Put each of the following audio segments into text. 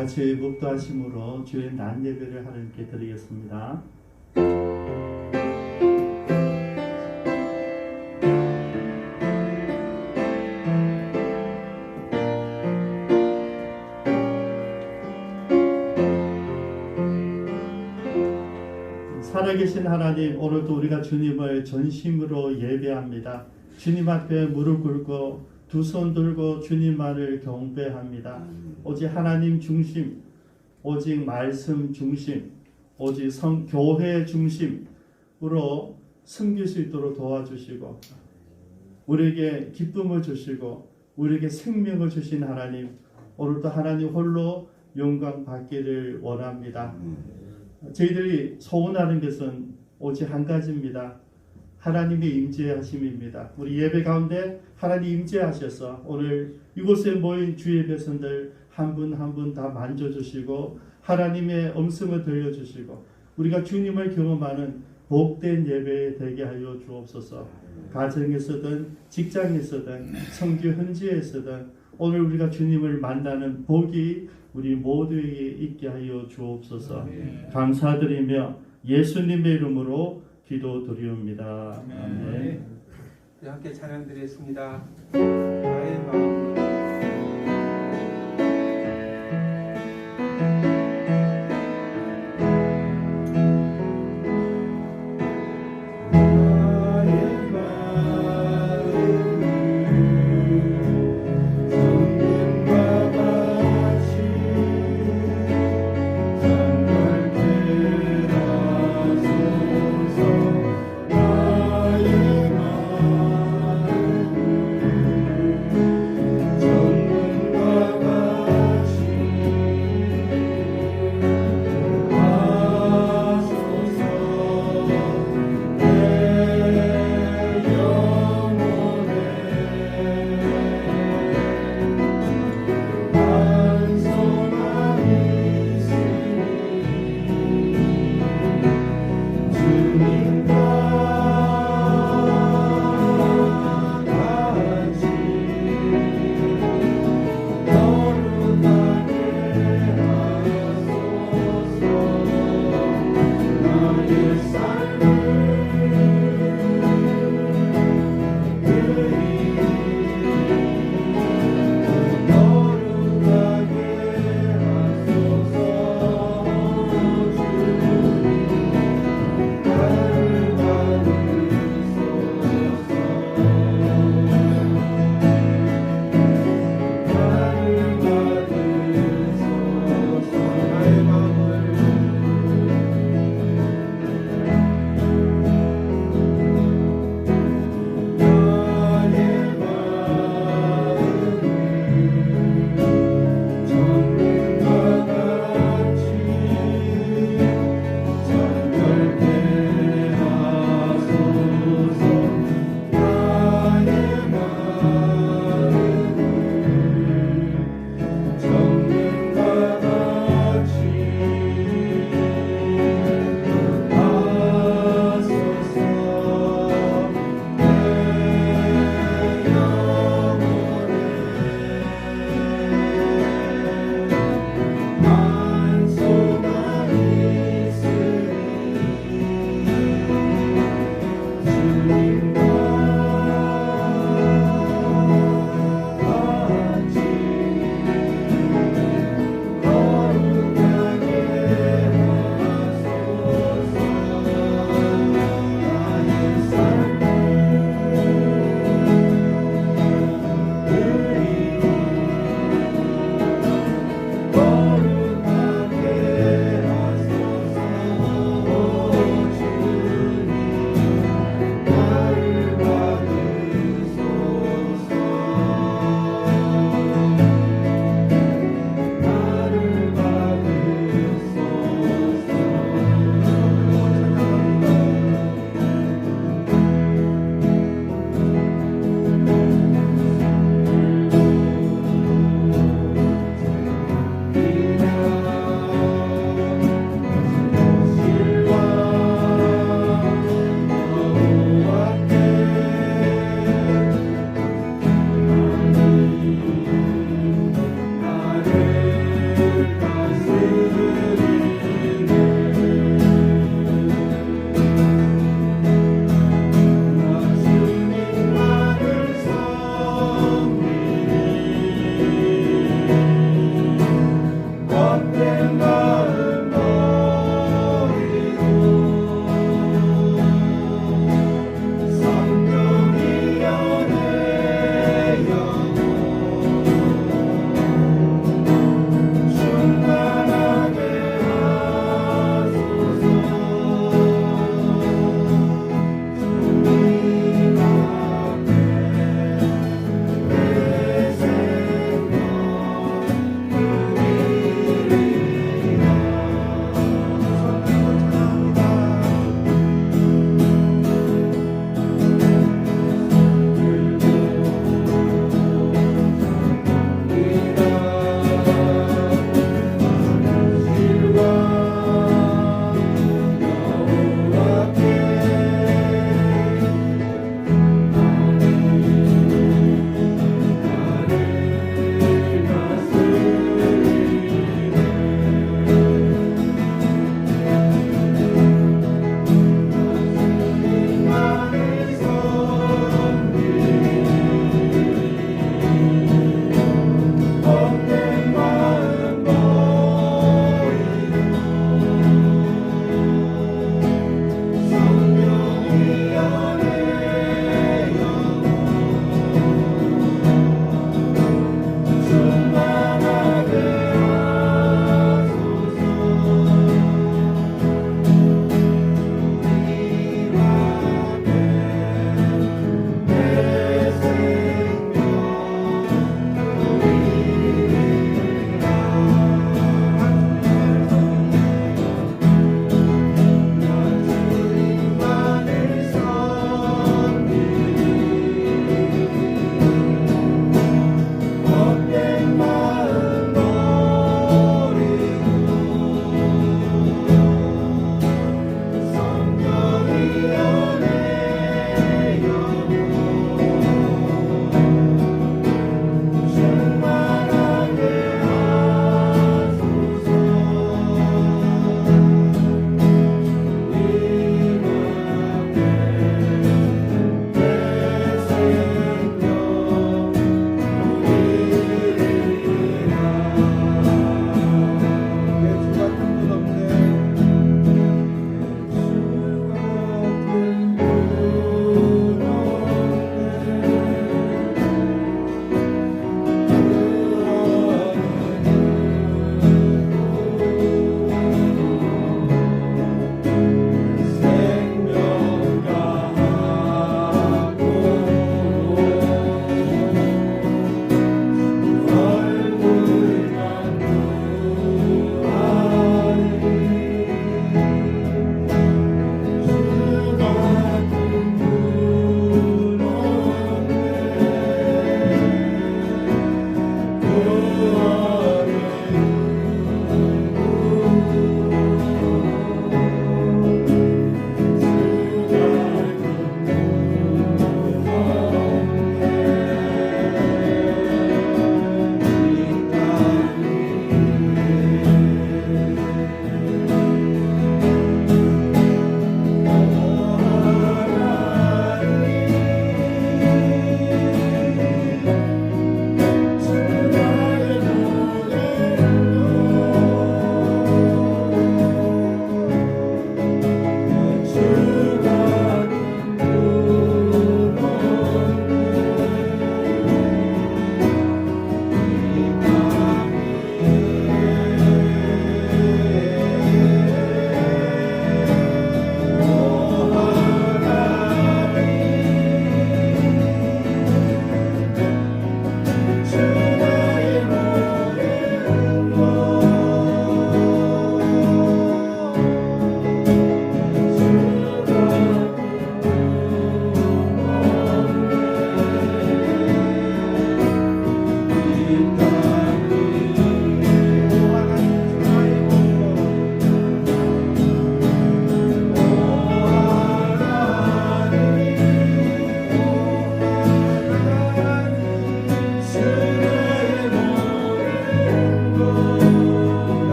같이 묵도하심으로 주의 낮 예배를 하나님께 드리겠습니다. 살아계신 하나님, 오늘도 우리가 주님을 전심으로 예배합니다. 주님 앞에 무릎 꿇고 두 손 들고 주님만을 경배합니다. 오직 하나님 중심, 오직 말씀 중심, 오직 교회 중심으로 섬길 수 있도록 도와주시고 우리에게 기쁨을 주시고 우리에게 생명을 주신 하나님, 오늘도 하나님 홀로 영광 받기를 원합니다. 저희들이 소원하는 것은 오직 한 가지입니다. 하나님의 임재하심입니다. 우리 예배 가운데 하나님 임재하셔서 오늘 이곳에 모인 주의 백성들 한 분 한 분 다 만져주시고 하나님의 음성을 들려주시고 우리가 주님을 경험하는 복된 예배 되게 하여 주옵소서. 가정에서든 직장에서든 성교 현지에서든 오늘 우리가 주님을 만나는 복이 우리 모두에게 있게 하여 주옵소서. 감사드리며 예수님의 이름으로 기도드리옵니다. 아멘. 우리 함께 찬양드리겠습니다. 나의 마음으로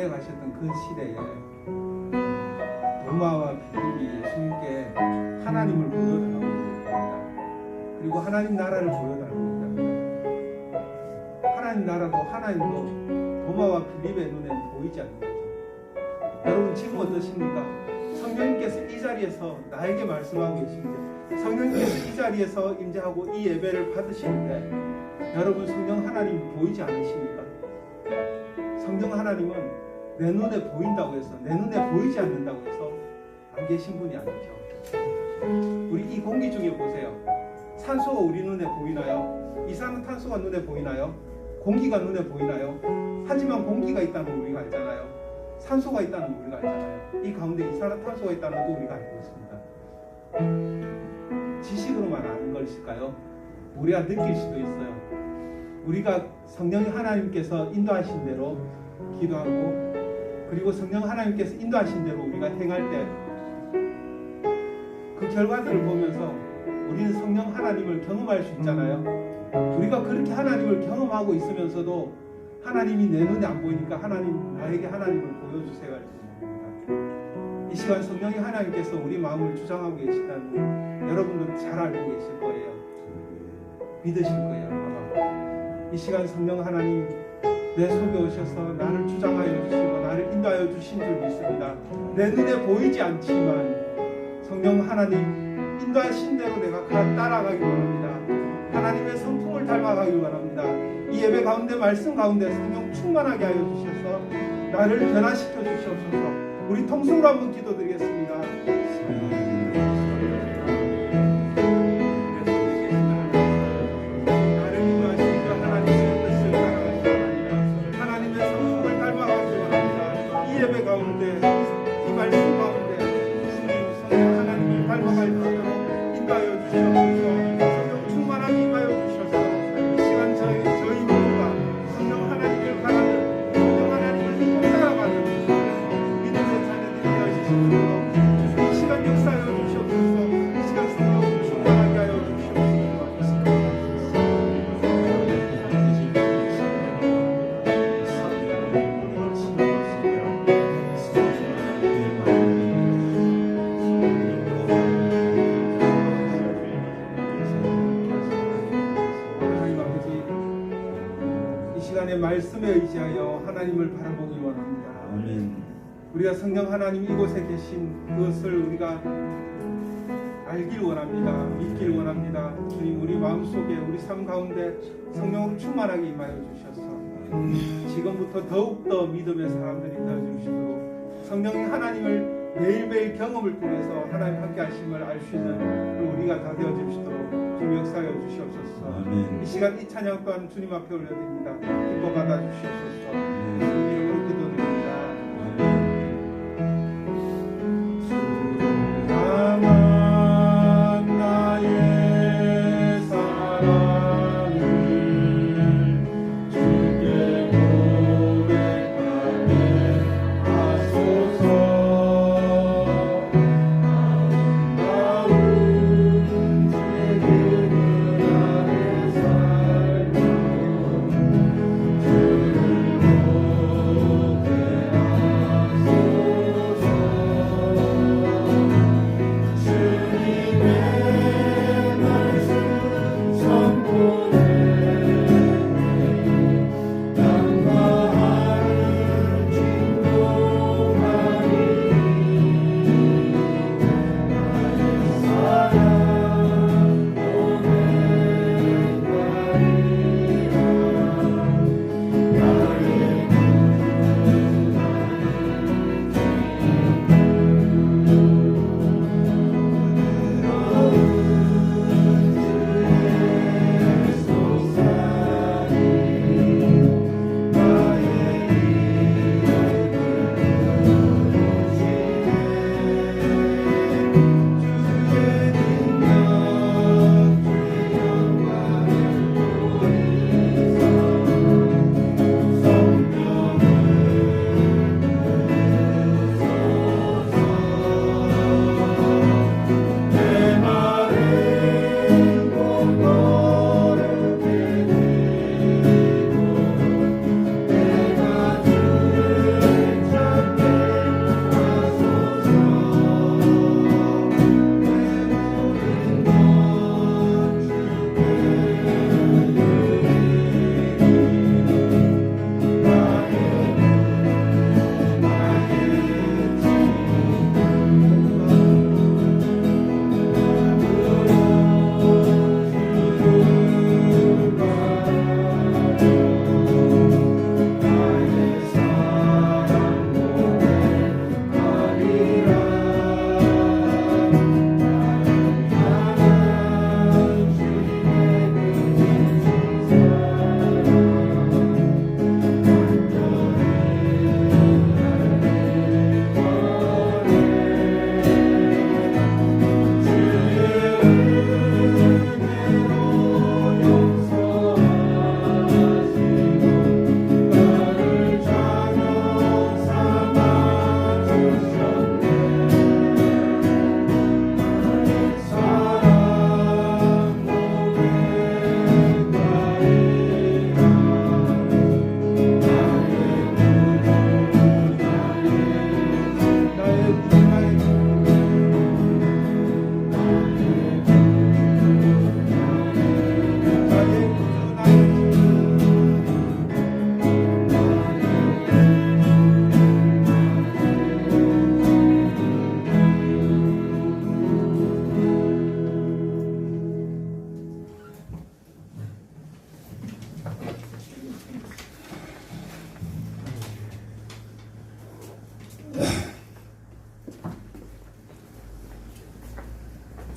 사역하셨던 그 시대에 도마와 빌립이 예수님께 하나님을 보여달라고 합니다. 그리고 하나님 나라를 보여달라고 합니다. 하나님 나라도 하나님도 도마와 빌립의 눈에는 보이지 않는 거죠. 여러분 지금 어떠십니까? 성령님께서 이 자리에서 나에게 말씀하고 계신데, 성령님께서 이 자리에서 임재하고 이 예배를 받으시는데 여러분 성령 하나님 보이지 않으십니까? 성령 하나님은 내 눈에 보인다고 해서, 내 눈에 보이지 않는다고 해서 안 계신 분이 아니죠. 우리 이 공기 중에 보세요. 산소가 우리 눈에 보이나요? 이산화탄소가 눈에 보이나요? 공기가 눈에 보이나요? 하지만 공기가 있다는 걸 우리가 알잖아요. 산소가 있다는 걸 우리가 알잖아요. 이 가운데 이산화탄소가 있다는 것도 우리가 알고 있습니다. 지식으로만 아는 것일까요? 우리가 느낄 수도 있어요. 우리가 성령 하나님께서 인도하신 대로 기도하고, 그리고 성령 하나님께서 인도하신 대로 우리가 행할 때 그 결과들을 보면서 우리는 성령 하나님을 경험할 수 있잖아요. 우리가 그렇게 하나님을 경험하고 있으면서도 하나님이 내 눈에 안 보이니까 하나님, 나에게 하나님을 보여주세요 할 때, 이 시간 성령이 하나님께서 우리 마음을 주장하고 계시다는 걸 여러분도 잘 알고 계실 거예요. 믿으실 거예요. 아마 이 시간 성령 하나님 내 속에 오셔서 나를 주장하여 주시고 나를 인도하여 주신 줄 믿습니다. 내 눈에 보이지 않지만 성령 하나님 인도하신 대로 내가 따라가기 원합니다. 하나님의 성품을 닮아가기 원합니다. 이 예배 가운데, 말씀 가운데 성령 충만하게 하여 주셔서 나를 변화시켜 주시옵소서. 우리 통성으로 한번 기도드리겠습니다. 나를 인도하신 그 하나님의 뜻을 따라가기 원합니다. 하나님의 성품을 닮아가기 원합니다. 이 예배 가운데, 이 말씀 가운데 성령 하나님을 닮아갈 수 있도록 인도하여 주시옵소서. 성령 충만하게 임하여 주셔서 이 시간 저희 모두가 성령 하나님을 바라는, 성령 하나님을 믿고 따라가는 믿음의 자녀들이 되어 주시옵소서. 이 시간 역사하여 주시옵소서. 이 시간 성령 충만하게 하여 주시옵소서. 말씀에 의지하여 하나님을 바라보기 원합니다. 아멘. 우리가 성령 하나님 이곳에 계신 그것을 우리가 알길 원합니다. 믿길 원합니다. 주님, 우리 마음속에, 우리 삶 가운데 성령으로 충만하게 임하여 주셔서 지금부터 더욱더 믿음의 사람들이 되어주시도록, 성령이 하나님을 매일매일 경험을 통해서 하나님 함께 하심을 알 수 있는 우리가 다 되어주시도록 주님 역사하여 주시옵소서. 아멘. 이 시간 이 찬양 또한 주님 앞에 올려드립니다. 기뻐 받아 주시옵소서. 주님 이름으로 기도드립니다. 나만 나의 사랑을 주께 고백하게 하소서.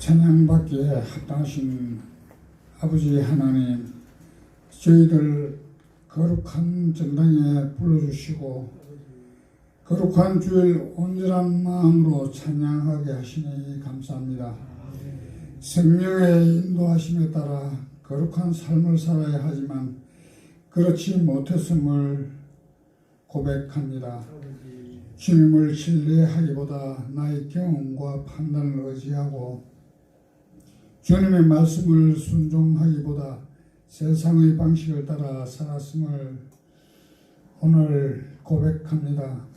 찬양받기에 합당하신 아버지 하나님, 저희들 거룩한 전당에 불러주시고 거룩한 주일 온전한 마음으로 찬양하게 하시니 감사합니다. 성령의 인도하심에 따라 거룩한 삶을 살아야 하지만 그렇지 못했음을 고백합니다. 주님을 신뢰하기보다 나의 경험과 판단을 의지하고 주님의 말씀을 순종하기보다 세상의 방식을 따라 살았음을 오늘 고백합니다.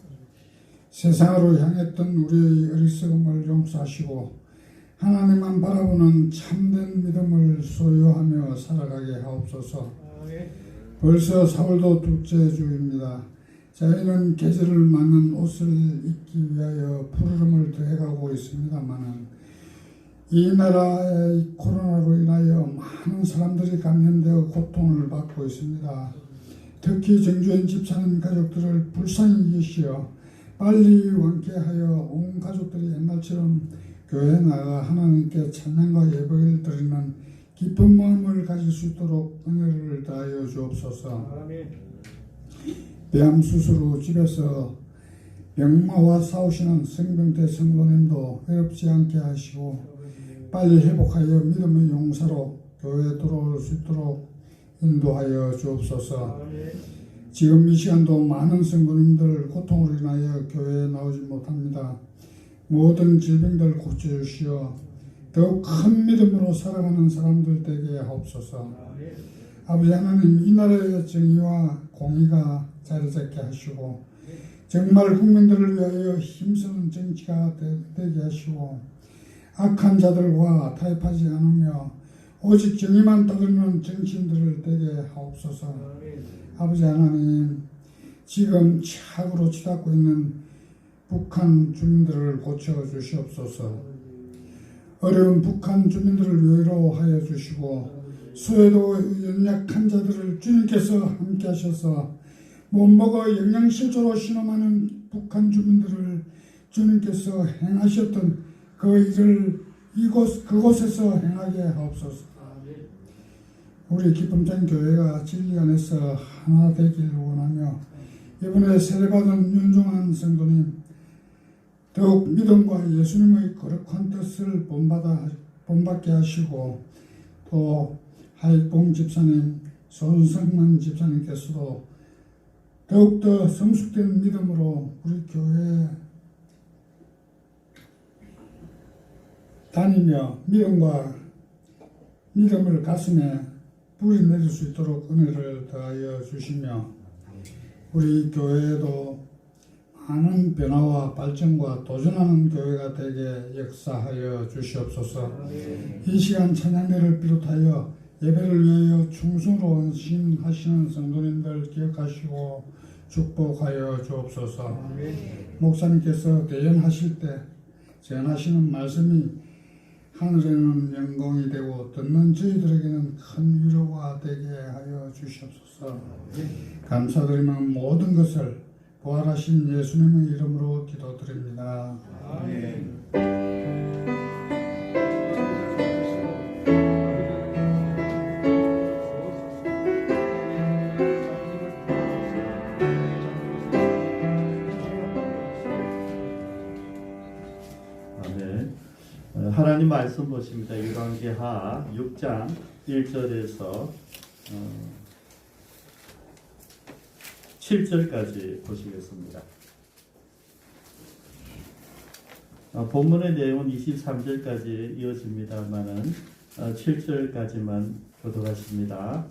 세상으로 향했던 우리의 어리석음을 용서하시고 하나님만 바라보는 참된 믿음을 소유하며 살아가게 하옵소서. 벌써 4월도 둘째 주입니다. 저희는 계절을 맞는 옷을 입기 위하여 푸르름을 더해가고 있습니다만 이 나라의 코로나로 인하여 많은 사람들이 감염되어 고통을 받고 있습니다. 특히 정주행 집사님 가족들을 불쌍히 여기시어 빨리 완쾌하여 온 가족들이 옛날처럼 교회에 나가 하나님께 찬양과 예배를 드리는 기쁜 마음을 가질 수 있도록 은혜를 다하여 주옵소서. 배암 수술 후 집에서 병마와 싸우시는 성병태 성도님도 외롭지 않게 하시고 빨리 회복하여 믿음의 용사로 교회에 돌아올 수 있도록 인도하여 주옵소서. 지금 이 시간도 많은 성도님들 고통으로 인하여 교회에 나오지 못합니다. 모든 질병들 고쳐주시어 더욱 큰 믿음으로 살아가는 사람들 되게 하옵소서. 아버지 하나님, 이 나라의 정의와 공의가 자리 잡게 하시고 정말 국민들을 위하여 힘쓰는 정치가 되게 하시고 악한 자들과 타협하지 않으며 오직 정의만 따르는 정치인들을 되게 하옵소서. 아버지 하나님, 지금 착오로 치닫고 있는 북한 주민들을 고쳐 주시옵소서. 어려운 북한 주민들을 위로하여 주시고 소외도 연약한 자들을 주님께서 함께 하셔서 못 먹어 영양실조로 신음하는 북한 주민들을 주님께서 행하셨던 그 일을 그곳에서 행하게 하옵소서. 우리 기쁨장 교회가 진리 안에서 하나 되길 원하며 이번에 세례받은 윤종한 성도님 더욱 믿음과 예수님의 거룩한 뜻을 본받게 하시고 또 하익봉 집사님, 손성만 집사님께서도 더욱더 성숙된 믿음으로 우리 교회에 다니며 믿음을 가슴에 뿌리내릴 수 있도록 은혜를 더하여 주시며 우리 교회에도 많은 변화와 발전과 도전하는 교회가 되게 역사하여 주시옵소서. 이 시간 찬양대를 비롯하여 예배를 위하여 충성으로 헌신하시는 성도님들 기억하시고 축복하여 주옵소서. 목사님께서 대연하실 때 전하시는 말씀이 하늘에는 영광이 되고 듣는 저희들에게는 큰 위로가 되게 하여 주시옵소서. 감사드리며 모든 것을 부활하신 예수님의 이름으로 기도드립니다. 아멘. 하나님 말씀 보십니다. 열왕기하 6장 1절에서 7절까지 보시겠습니다. 본문의 내용은 23절까지 이어집니다만은 7절까지만 교독하십니다.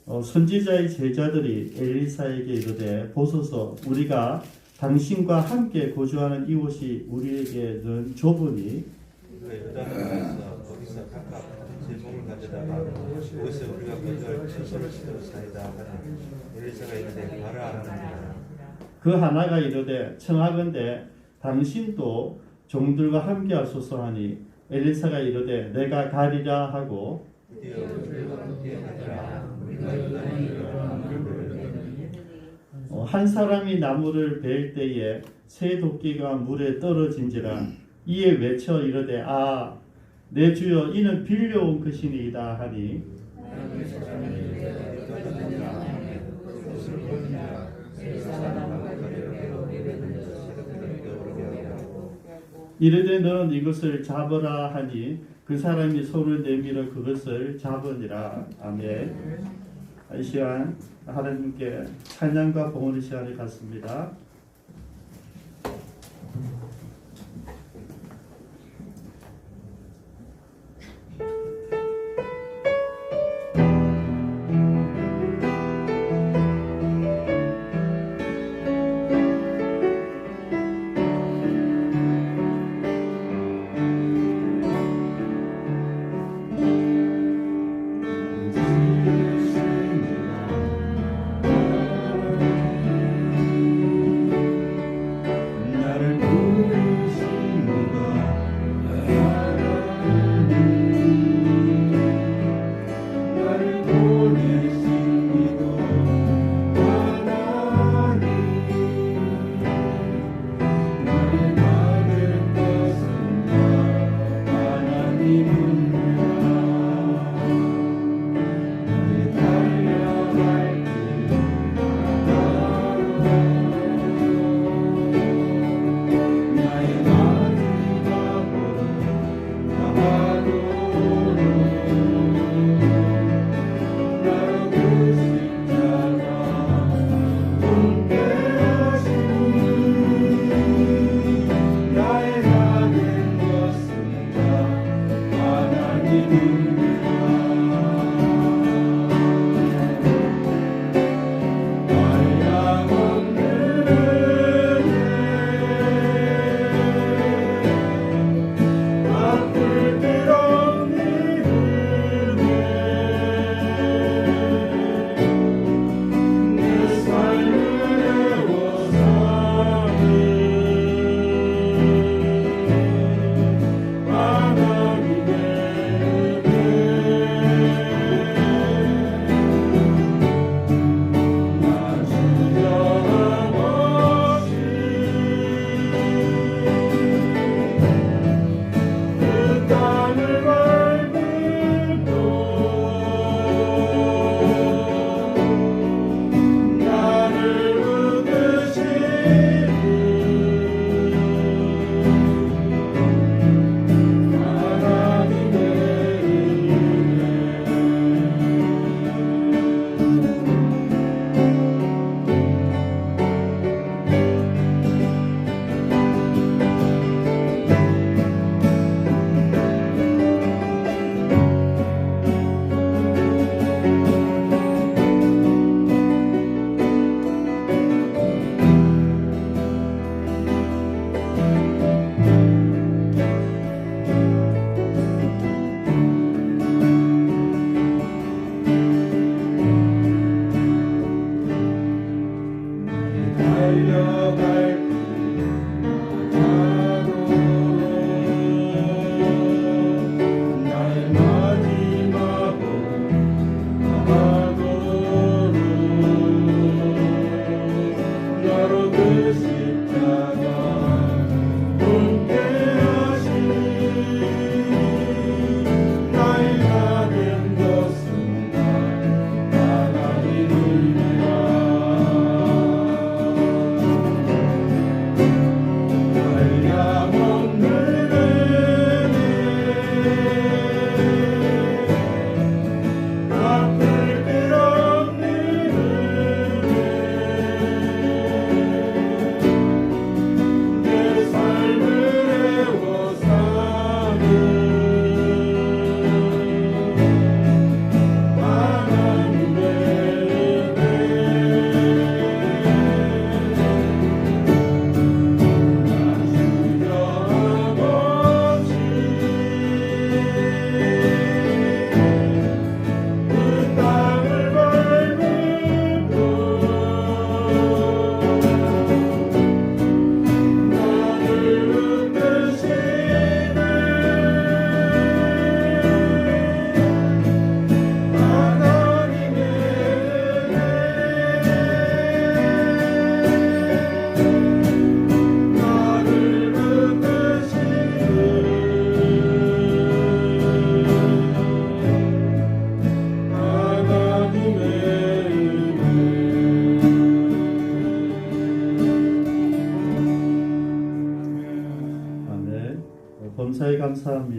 선지자의 제자들이 엘리사에게 이르되 보소서 우리가 당신과 함께 거주하는 이곳이 우리에게는 좁으니 거기서 각각 제목을 가져다가 그것을 우리가 거주할 처소를 사이다 하라. 엘리사가 이르되 가라 하느니라. 그 하나가 이르되 청하건대 당신도 종들과 함께 하소서 하니 엘리사가 이르되 내가 가리라 하고 한 사람이 나무를 벨 때에 새 도끼가 물에 떨어진지라 이에 외쳐 이르되 내 주여 이는 빌려온 것이니이다 하니 이르되 너는 이것을 잡으라 하니 그 사람이 손을 내밀어 그것을 잡으니라. 아멘. 이 시간 하나님께 찬양과 봉헌의 시간을 갖습니다.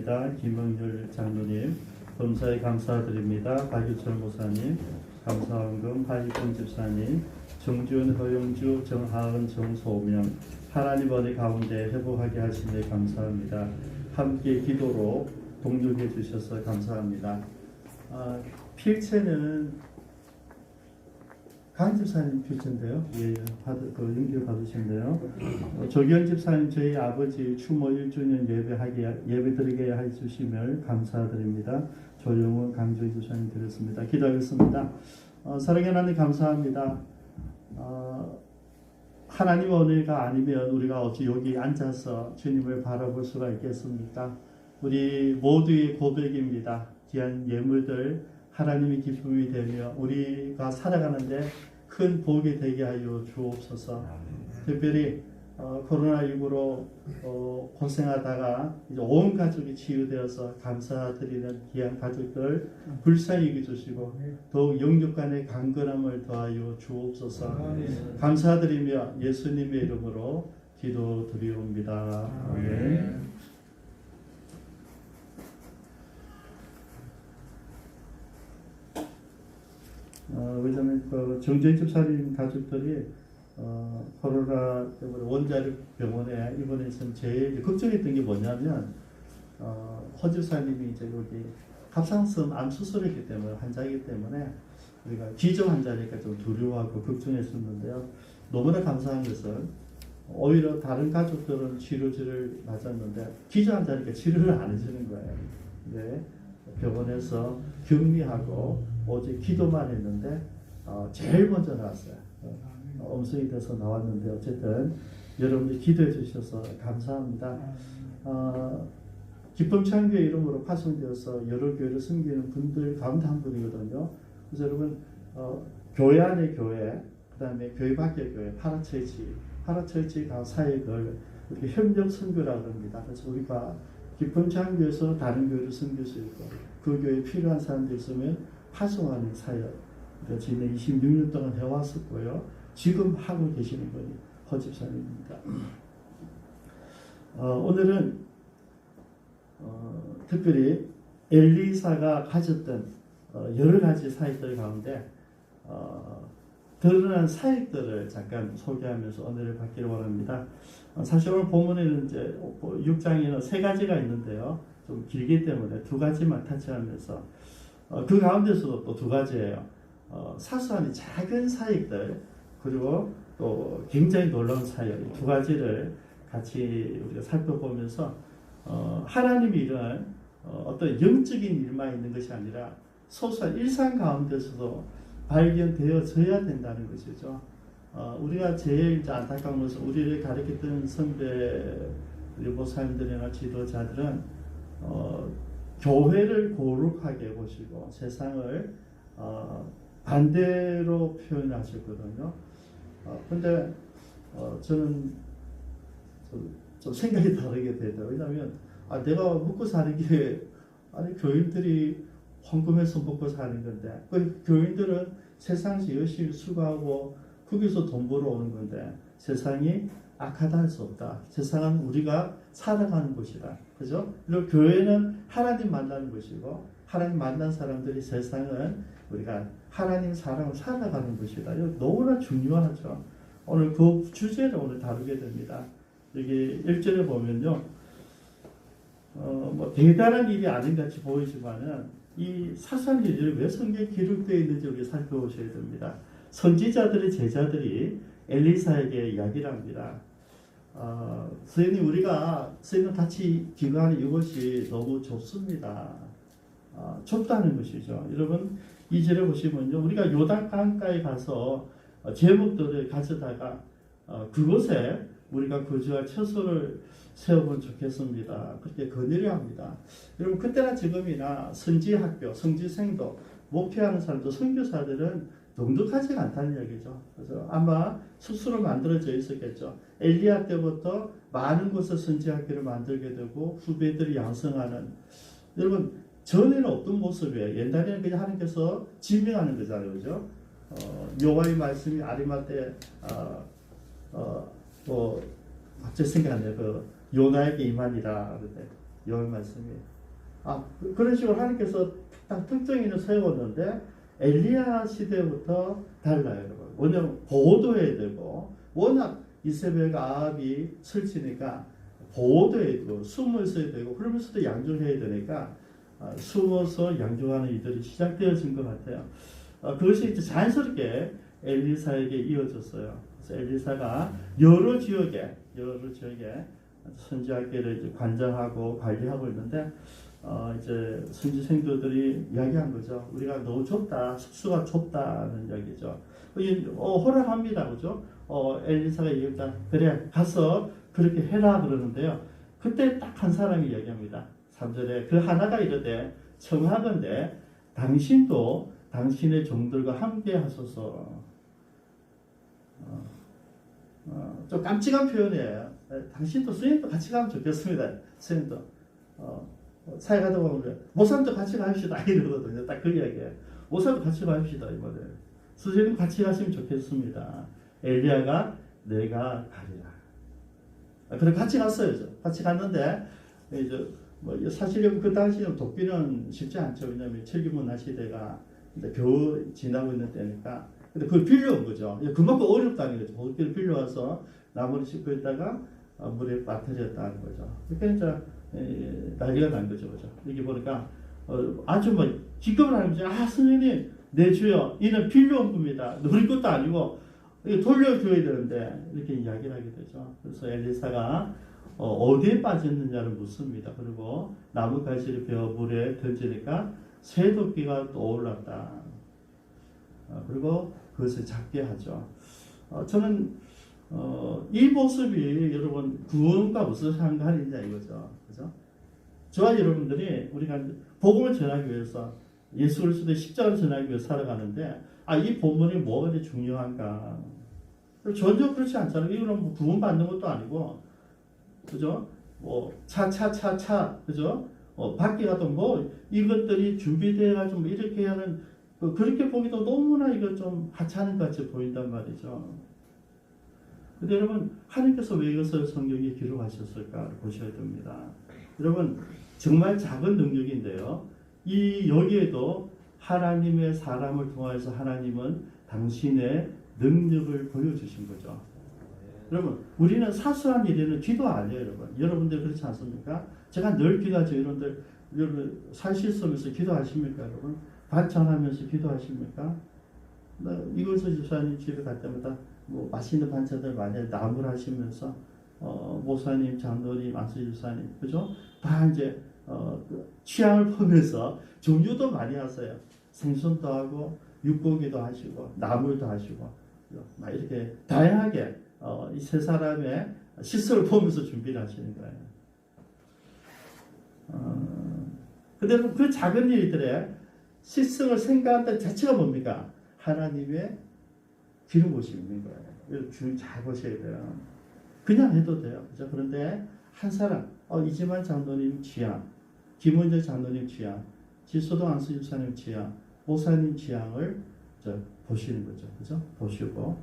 감사합니다. 김영률 장로님, 범사에 감사드립니다. 박유철 목사님, 감사원금 하익봉 집사님, 정주현, 허영주, 정하은, 정소명, 하나님 은혜 가운데 회복하게 하시네 감사합니다. 함께 기도로 동력해 주셔서 감사합니다. 필체는 강 집사님 필체인데요. 예, 그 연결 받으신데요. 조기현 집사님 저희 아버지 추모 1주년 예배 드리게 해주시면 감사드립니다. 조영훈 강조희 집사님 드렸습니다. 기도하겠습니다. 사랑하는 하나님 감사합니다. 하나님의 은혜가 아니면 우리가 어찌 여기 앉아서 주님을 바라볼 수가 있겠습니까? 우리 모두의 고백입니다. 귀한 예물들 하나님의 기쁨이 되며 우리가 살아가는데 큰 복이 되게 하여 주옵소서. 특별히 코로나19로 고생하다가 이제 온 가족이 치유되어서 감사드리는 귀한 가족들 불쌍히 여겨주시고 더욱 영육 간의 강건함을 더하여 주옵소서. 감사드리며 예수님의 이름으로 기도드리옵니다. 아멘. 왜냐하면 그 정재인 집사님 가족들이 코로나 때문에 원자력 병원에 입원해서 제일 걱정했던 게 뭐냐면 허 집사님이 이제 여기 갑상선 암 수술했기 때문에 환자이기 때문에 우리가 기저 환자니까 좀 두려워하고 걱정했었는데요. 너무나 감사한 것은 오히려 다른 가족들은 치료제를 맞았는데 기저 환자니까 치료를 안 해주는 거예요. 네. 병원에서 격리하고 오직 기도만 했는데 제일 먼저 나왔어요. 엄성이 돼서 나왔는데 어쨌든 여러분들 기도해 주셔서 감사합니다. 기쁨창교회 이름으로 파송되어서 여러 교회를 섬기는 분들 가운데 한 분이거든요. 그래서 여러분 교회 안에 교회, 그 다음에 교회 밖의 교회, 파라처치 사역을 이렇게 협력 선교라고 합니다. 그래서 우리가 기쁨창교회에서 다른 교회를 섬길 수 있고 그 교회에 필요한 사람들 있으면 파송하는 사역 지난 26년 동안 해왔었고요. 지금 하고 계시는 분이 허 집사님입니다. 오늘은 특별히 엘리사가 가졌던 여러 가지 사역들 가운데 드러난 사역들을 잠깐 소개하면서 은혜를 받기를 원합니다. 사실 오늘 본문에는 이제 6장에는 3가지가 있는데요. 좀 길기 때문에 2가지만 터치하면서 그 가운데서도 또 2가지예요. 사소한 작은 사역들 그리고 또 굉장히 놀라운 사역 2가지를 같이 우리가 살펴보면서 하나님이 이런 어떤 영적인 일만 있는 것이 아니라 소소한 일상 가운데서도 발견되어져야 된다는 것이죠. 우리가 제일 이제 안타까운 것은 우리를 가르쳤던 선배 목사님들이나 지도자들은 교회를 거룩하게 보시고 세상을 반대로 표현하셨거든요. 근데 저는 좀 생각이 다르게 되더라고요. 왜냐하면 내가 먹고 사는 게 교인들이 헌금해서 먹고 사는 건데 그 교인들은 세상에서 열심히 수고하고 거기서 돈 벌어오는 건데 세상이 악하다 할 수 없다. 세상은 우리가 살아가는 곳이다. 그죠? 그리고 교회는 하나님 만나는 곳이고 하나님 만난 사람들이 세상은 우리가 하나님 사랑을 살아가는 곳이다. 이거 너무나 중요하죠. 오늘 그 주제를 오늘 다루게 됩니다. 여기 1절에 보면요. 뭐 대단한 일이 아닌 같이 보이지만은 이 사소한 일이 왜 성경에 기록되어 있는지 우리 살펴보셔야 됩니다. 선지자들의 제자들이 엘리사에게 이야기를 합니다. 선생님 우리가 선생님 같이 기도하는 이것이 너무 좁습니다. 좁다는 것이죠. 여러분 2절에 보시면요. 우리가 요단 강가에 가서 제목들을 가져다가 그곳에 우리가 거주할 처소를 세우면 좋겠습니다. 그렇게 건의를 합니다. 여러분 그때나 지금이나 선지학교, 성지생도 목회하는 사람도 선교사들은 넉넉하지가 않다는 이야기죠. 그래서 아마 스스로 만들어져 있었겠죠. 엘리야 때부터 많은 곳에 선지학교를 만들게 되고 후배들이 양성하는 여러분 전에는 어떤 모습이에요? 옛날에는 그냥 하나님께서 지명하는 거잖아요. 그죠? 여호와의 말씀이 아리마대 갑자기 생각나네요. 그 요나에게 임하니라 그런데 여호와의 말씀이 그런 식으로 하나님께서 딱 특정인을 세웠는데 엘리야 시대부터 달라요, 여러분. 왜냐면 보호도 해야 되고 워낙 이세벨과 아합이 설치니까 보호도 해야 되고 숨어 있어야 되고 그러면서도 양조해야 되니까 숨어서 양조하는 일들이 시작되어진 것 같아요. 그것이 이제 자연스럽게 엘리사에게 이어졌어요. 그래서 엘리사가 여러 지역에 선지학계를 이제 관장하고 관리하고 있는데 이제 선지 생도들이 이야기한 거죠. 우리가 너무 좁다, 숙소가 좁다는 이야기죠. 허락합니다, 그죠? 엘리사가 얘기했다. 그래, 가서 그렇게 해라 그러는데요. 그때 딱 한 사람이 이야기합니다. 3절에 그 하나가 이르되 청하건대 당신도 당신의 종들과 함께 하소서. 좀 깜찍한 표현이에요. 당신도 스님도 같이 가면 좋겠습니다. 스님도 사역하다 보면 모사님도 같이 가십시다 이러거든요. 딱 그 이야기예요. 모사님도 같이 가십시다 이 말이에요. 선생님 같이 가시면 좋겠습니다. 엘리야가 내가 가리라. 그래 같이 갔어요. 같이 갔는데 이제 사실은 그 당시는 돕기는 쉽지 않죠. 왜냐하면 철기문화 시대가 이제 겨우 지나고 있는 때니까. 근데 그걸 빌려온 거죠. 그만큼 어렵다는 거죠. 도끼를 빌려와서 나무를 싣고 있다가 물에 빠뜨렸다는 거죠. 그러니까 이제 난리가 난 거죠. 그죠? 여기 보니까 아주 기겁을 하는 거죠. 선생님, 내 주여, 이는 빌려온 겁니다. 우리 것도 아니고 돌려줘야 되는데 이렇게 이야기를 하게 되죠. 그래서 엘리사가 어디에 빠졌느냐를 묻습니다. 그리고 나뭇가지를 베어 물에 던지니까 새도끼가 떠올랐다. 그리고 그것을 잡게 하죠. 저는 이 모습이 여러분 구원과 무슨 상관이냐 이거죠. 그죠? 저와 여러분들이 우리가 복음을 전하기 위해서 예수 그리스도의 십자가를 전하기 위해서 살아가는데 이 본문이 뭐가 이렇게 중요한가? 전혀 그렇지 않잖아요. 이거는 구원 받는 것도 아니고, 그죠? 그죠? 밖에 가도 이것들이 준비되어가지고 이렇게 하는 그렇게 보기도 너무나 이거 좀 하찮은 것 같이 보인단 말이죠. 근데 여러분 하나님께서 왜 이것을 성경에 기록하셨을까 보셔야 됩니다. 여러분 정말 작은 능력인데요. 여기에도 하나님의 사람을 통해서 하나님은 당신의 능력을 보여주신 거죠. 여러분 우리는 사소한 일에는 기도 안 해요. 여러분들 그렇지 않습니까? 제가 늘 기도하죠. 여러분 살실 쓰면서 기도하십니까? 여러분 반찬하면서 기도하십니까? 이것을 집사님 집에 갈 때마다 맛있는 반찬들 많이 나물하시면서 모사님, 장로님, 안수 집사님, 그죠? 다 이제 취향을 보면서 종류도 많이 하세요. 생선도 하고 육고기도 하시고 나물도 하시고 막 이렇게 다양하게 이 세 사람의 시설을 보면서 준비를 하시는 거예요. 근데 그 작은 일들에 시성을 생각한다는 자체가 뭡니까? 하나님의 기름 부으심이 있는 거예요. 잘 보셔야 돼요. 그냥 해도 돼요. 그죠? 그런데 한 사람, 이지만 장로님 취향, 김원재 장로님 취향, 지소도 안수 집사님 취향, 모사님 취향을 보시는 거죠. 그죠? 보시고.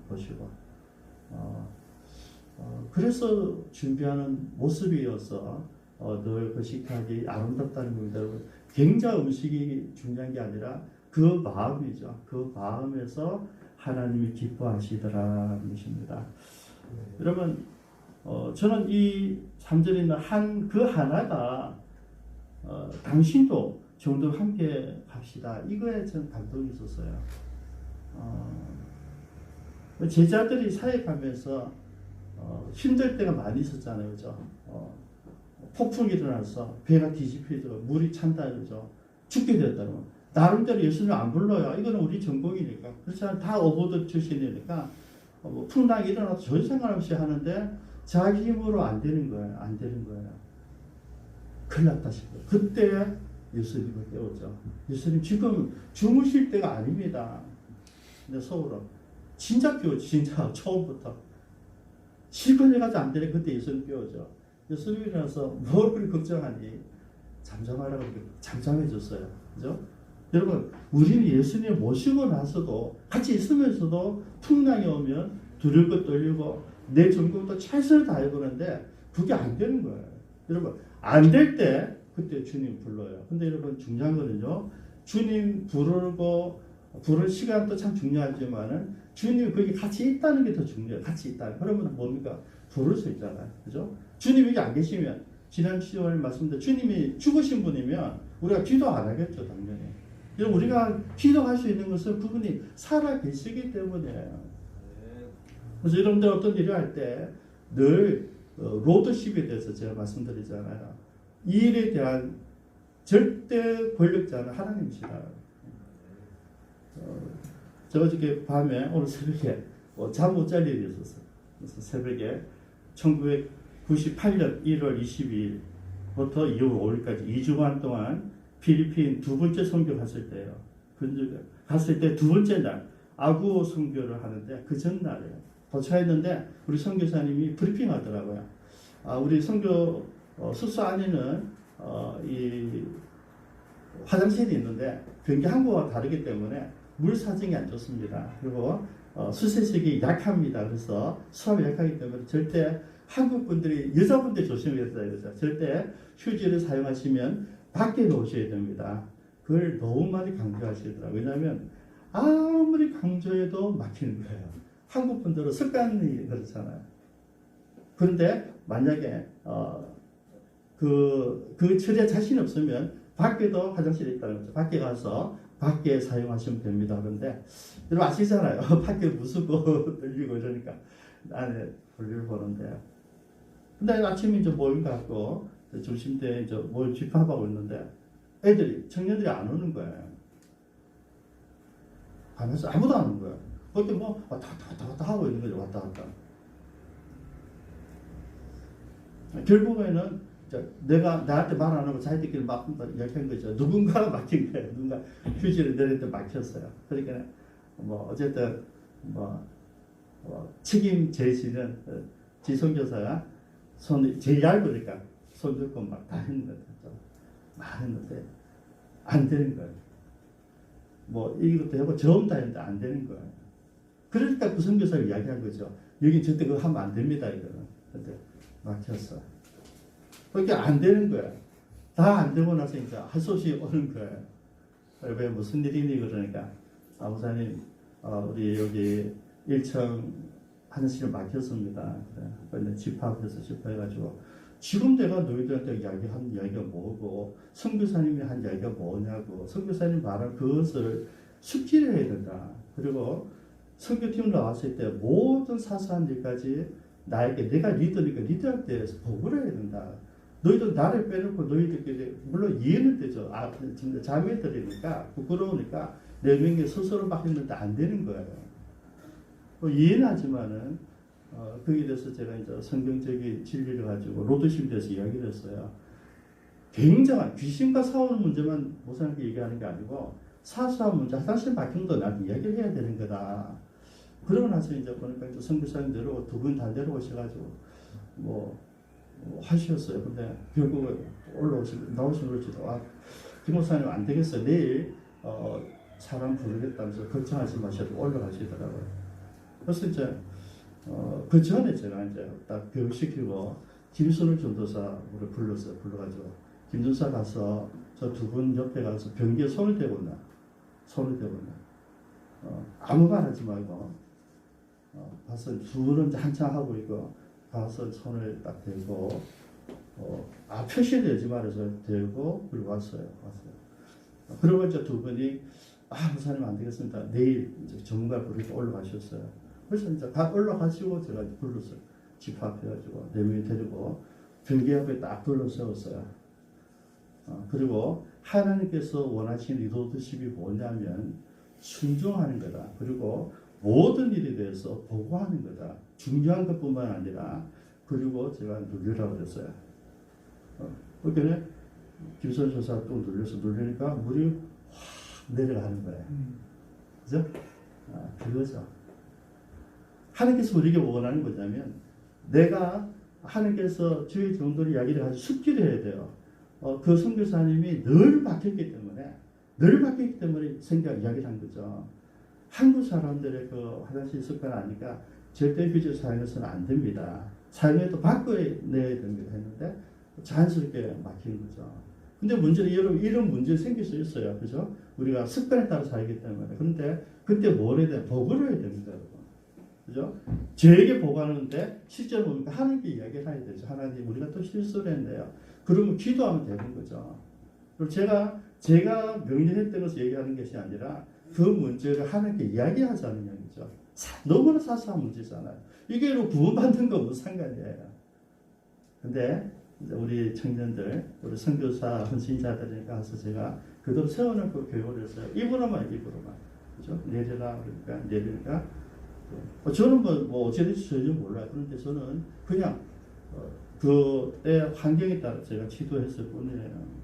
그래서 준비하는 모습이어서 늘 그 식탁이 아름답다는 겁니다. 굉장히 음식이 중요한 게 아니라 그 마음이죠. 그 마음에서 하나님이 기뻐하시더라는 것입니다. 여러분, 저는 이 3절에 있는 그 하나가 당신도 정도 함께 갑시다. 이거에 전 감동이 있었어요. 제자들이 사역하면서 힘들 때가 많이 있었잖아요. 그죠? 폭풍이 일어나서 배가 뒤집히고 물이 찬다 그러죠. 죽게 되었다고. 나름대로 예수님 안 불러요. 이거는 우리 전공이니까. 그렇지 않아요. 다 어보드 출신이니까 풍랑이 일어나도 전혀 상관없이 하는데 자기 힘으로 안 되는 거예요. 안 되는 거예요. 큰일 났다 싶어요. 그때 예수님을 깨우죠. 예수님 지금 주무실 때가 아닙니다. 근데 속으로 진짜 깨우죠. 진짜 처음부터. 실컷 해가지고 안 되네. 그때 예수님 깨우죠. 예수님이 일어나서 뭘 그리 걱정하니? 잠잠하라고 잠잠해졌어요. 그죠? 여러분, 우리는 예수님 모시고 나서도 같이 있으면서도 풍랑이 오면 두려울 것 떨리고 내 전공도 최선을 다해보는데 그게 안 되는 거예요. 여러분, 안 될 때 그때 주님 불러요. 근데 여러분 중요한 거는요. 주님 부를 시간도 참 중요하지만은 주님이 거기 같이 있다는 게 더 중요해요. 같이 있다. 그러면 뭡니까? 부를 수 있잖아요. 그죠? 주님이 여기 안 계시면 지난 10월 말씀드린 주님이 죽으신 분이면 우리가 기도 안 하겠죠. 당연히. 여러분 우리가 기도할 수 있는 것은 그분이 살아 계시기 때문이에요. 그래서 여러분들 어떤 일을 할 때 늘 로드십에 대해서 제가 말씀드리잖아요. 이 일에 대한 절대 권력자는 하나님이시다. 저 어저께 밤에 오늘 새벽에 잠 못 잘 일이 있었어요. 그래서 새벽에 1998년 1월 22일부터 2월 5일까지 2주간 동안 필리핀 두 번째 선교 갔을 때요. 갔을 때 두 번째 날 아구어 선교를 하는데 그 전날에 도착했는데 우리 선교사님이 브리핑 하더라고요. 우리 선교 숙소 안에는 이 화장실이 있는데 그게 한국과 다르기 때문에 물 사정이 안 좋습니다. 그리고 수세식이 약합니다. 그래서 수압이 약하기 때문에 절대 한국 분들이 여자분들 조심해야 돼요. 절대 휴지를 사용하시면 밖에 놓으셔야 됩니다. 그걸 너무 많이 강조하시더라고요. 왜냐하면 아무리 강조해도 막히는 거예요. 한국 분들은 습관이 그렇잖아요. 그런데 만약에 그 처리에 자신 없으면 밖에도 화장실이 있다는 거죠. 밖에 가서 밖에 사용하시면 됩니다. 그런데 여러분 아시잖아요. 밖에 무섭고 들리고 이러니까 안에 볼일 보는데. 근데 아침에 이제 모임 갖고 중심대에 이제 모임 집합하고 있는데 청년들이 안 오는 거예요. 가면서 아무도 안 오는 거예요. 그때 뭐 왔다 갔다 하고 있는 거죠. 왔다 갔다. 결국에는 내가 나한테 말 안 하고 자기들끼리 막 이야기한 거죠. 누군가가 막힌 거예요. 누군가 휴지를 내릴 때 막혔어요. 그러니까 뭐 어쨌든 책임 제시는 지성교사가 손이 제일 얇으니까 손 잡고 막 다 했는 거죠. 막 했는데 안 되는 거예요. 뭐 이것도 하고 저음 다 했는데 안 되는 거예요. 그러니까 그 선교사가 이야기한 거죠. 여기 절대 그거 하면 안 됩니다. 이거는. 근데 막혔어. 그러니까 안 되는 거야. 다 안 되고 나서 이제 할 수 없이 오는 거예요. 왜 무슨 일이니 그러니까 목사님 우리 여기 1층 화장실 막혔습니다. 그래. 집합해서 집합해가지고 지금 내가 너희들한테 이야기한 이야기가 뭐고 선교사님이 한 이야기가 뭐냐고 선교사님 말한 그것을 숙지를 해야 된다. 그리고 선교팀 나왔을 때 모든 사소한 일까지 나에게 내가 리더니까 리더한테 대해서 보고를 해야 된다. 너희들 나를 빼놓고 너희들끼리 물론 이해는 되죠. 자매들이니까 부끄러우니까 네 명이 스스로 막 했는데 안 되는 거예요. 이해는 하지만은 거기에 대해서 제가 이제 성경적인 진리를 가지고 로드십에 대해서 이야기를 했어요. 굉장한 귀신과 싸우는 문제만 목사님께 얘기하는 게 아니고 사소한 문제, 화장실 막힌 거 나한테 이야기를 해야 되는 거다. 그러고 나서 이제 보니까 이제 선교사님 내려오고 두 분 다 내려오셔가지고 하셨어요. 근데 결국 나오신 걸지도 김 목사님 안 되겠어요. 내일 사람 부르겠다면서 걱정하지 마셔도 올라가시더라고요. 그래서 이제 그 전에 제가 이제 딱 교육시키고 김순을 전도사를 불러가지고 김전사 가서 저 두 분 옆에 가서 변기에 손을 대고 나 아무 말 하지 말고 가서 두 분은 한참 하고 있고 가서 손을 딱 대고 표시되지 말아서 대고 그리고 왔어요. 그러고 이제 두 분이 목사님 안 되겠습니다. 내일 이제 전문가 부르고 올라가셨어요. 그래서 이제 다 올라가시고 제가 불렀어요. 집합해가지고 네 명이 데리고 변기 앞에 딱 둘러세웠어요. 그리고 하나님께서 원하시는 리더십이 뭐냐면 순종하는 거다. 그리고 모든 일에 대해서 보고하는 거다. 중요한 것뿐만 아니라 그리고 제가 누르라고 그랬어요. 그러니까 김선 조사 또 누르니까 물이 확 내려가는 거예요. 그죠? 그거죠. 하나님께서 우리에게 원하는 거냐면 내가 하나님께서 주의 정도를 이야기를 가지고 숙지를 해야 돼요. 그 선교사님이 늘 바뀌었기 때문에 생각 이야기를 한 거죠. 한국 사람들의 그 화장실 습관 아니까 절대 휴지 사용해서는 안 됩니다. 사용해도 바꿔내야 됩니다 했는데 자연스럽게 막히는 거죠. 근데 문제는 여러분 이런 문제 생길 수 있어요. 그죠? 우리가 습관에 따라 살기 때문에. 그런데 그때 뭘 해야 돼? 보고를 해야 됩니다, 여러분. 그죠? 저에게 보고하는데 실제로 보니까 하나님께 이야기를 해야 되죠. 하나님, 우리가 또 실수를 했네요. 그러면 기도하면 되는 거죠. 그리고 제가 명령했던 것을 얘기하는 것이 아니라 그 문제를 하나님께 이야기하자는 얘기죠. 너무나 사소한 문제잖아요. 이게 구원받는 거 무슨 상관이에요. 근데 우리 청년들, 우리 선교사, 헌신자들에 가서 제가 그대로 세워놓고 교육을 했어요. 입으로만. 그죠? 내려라, 그러니까, 내려라. 저는 뭐 어찌됐지 전혀 몰라요. 그런데 저는 그냥, 그때 환경에 따라 제가 지도했을 뿐이에요.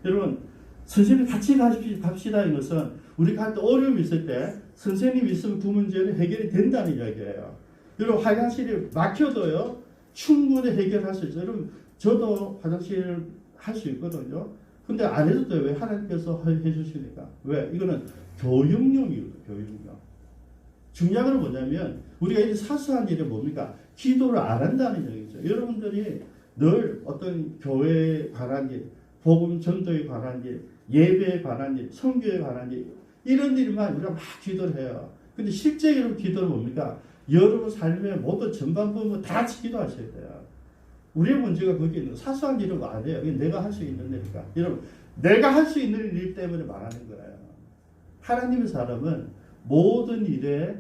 여러분, 선생님 같이 갑시다. 이 것은 우리가 할 때 어려움이 있을 때 선생님이 있으면 그 문제는 해결이 된다는 이야기예요. 여러분, 화장실이 막혀도요, 충분히 해결할 수 있어요. 여러분, 저도 화장실 할 수 있거든요. 근데 안 해도 돼요. 왜? 하나님께서 해주시니까. 왜? 이거는 교육용이에요. 교육용. 중요한 건 뭐냐면 우리가 이 사소한 일이 뭡니까? 기도를 안 한다는 얘기죠. 여러분들이 늘 어떤 교회에 관한 일, 복음 전도에 관한 일, 예배에 관한 일, 선교에 관한 일, 이런 일만 우리가 막 기도를 해요. 근데 실제 여러분 기도는 뭡니까? 여러분 삶의 모든 전반 부분 다 같이 기도하셔야 돼요. 우리의 문제가 거기 있는 사소한 일은 안 해요. 내가 할 수 있는 일이니까. 여러분, 내가 할 수 있는 일 때문에 말하는 거예요. 하나님의 사람은 모든 일에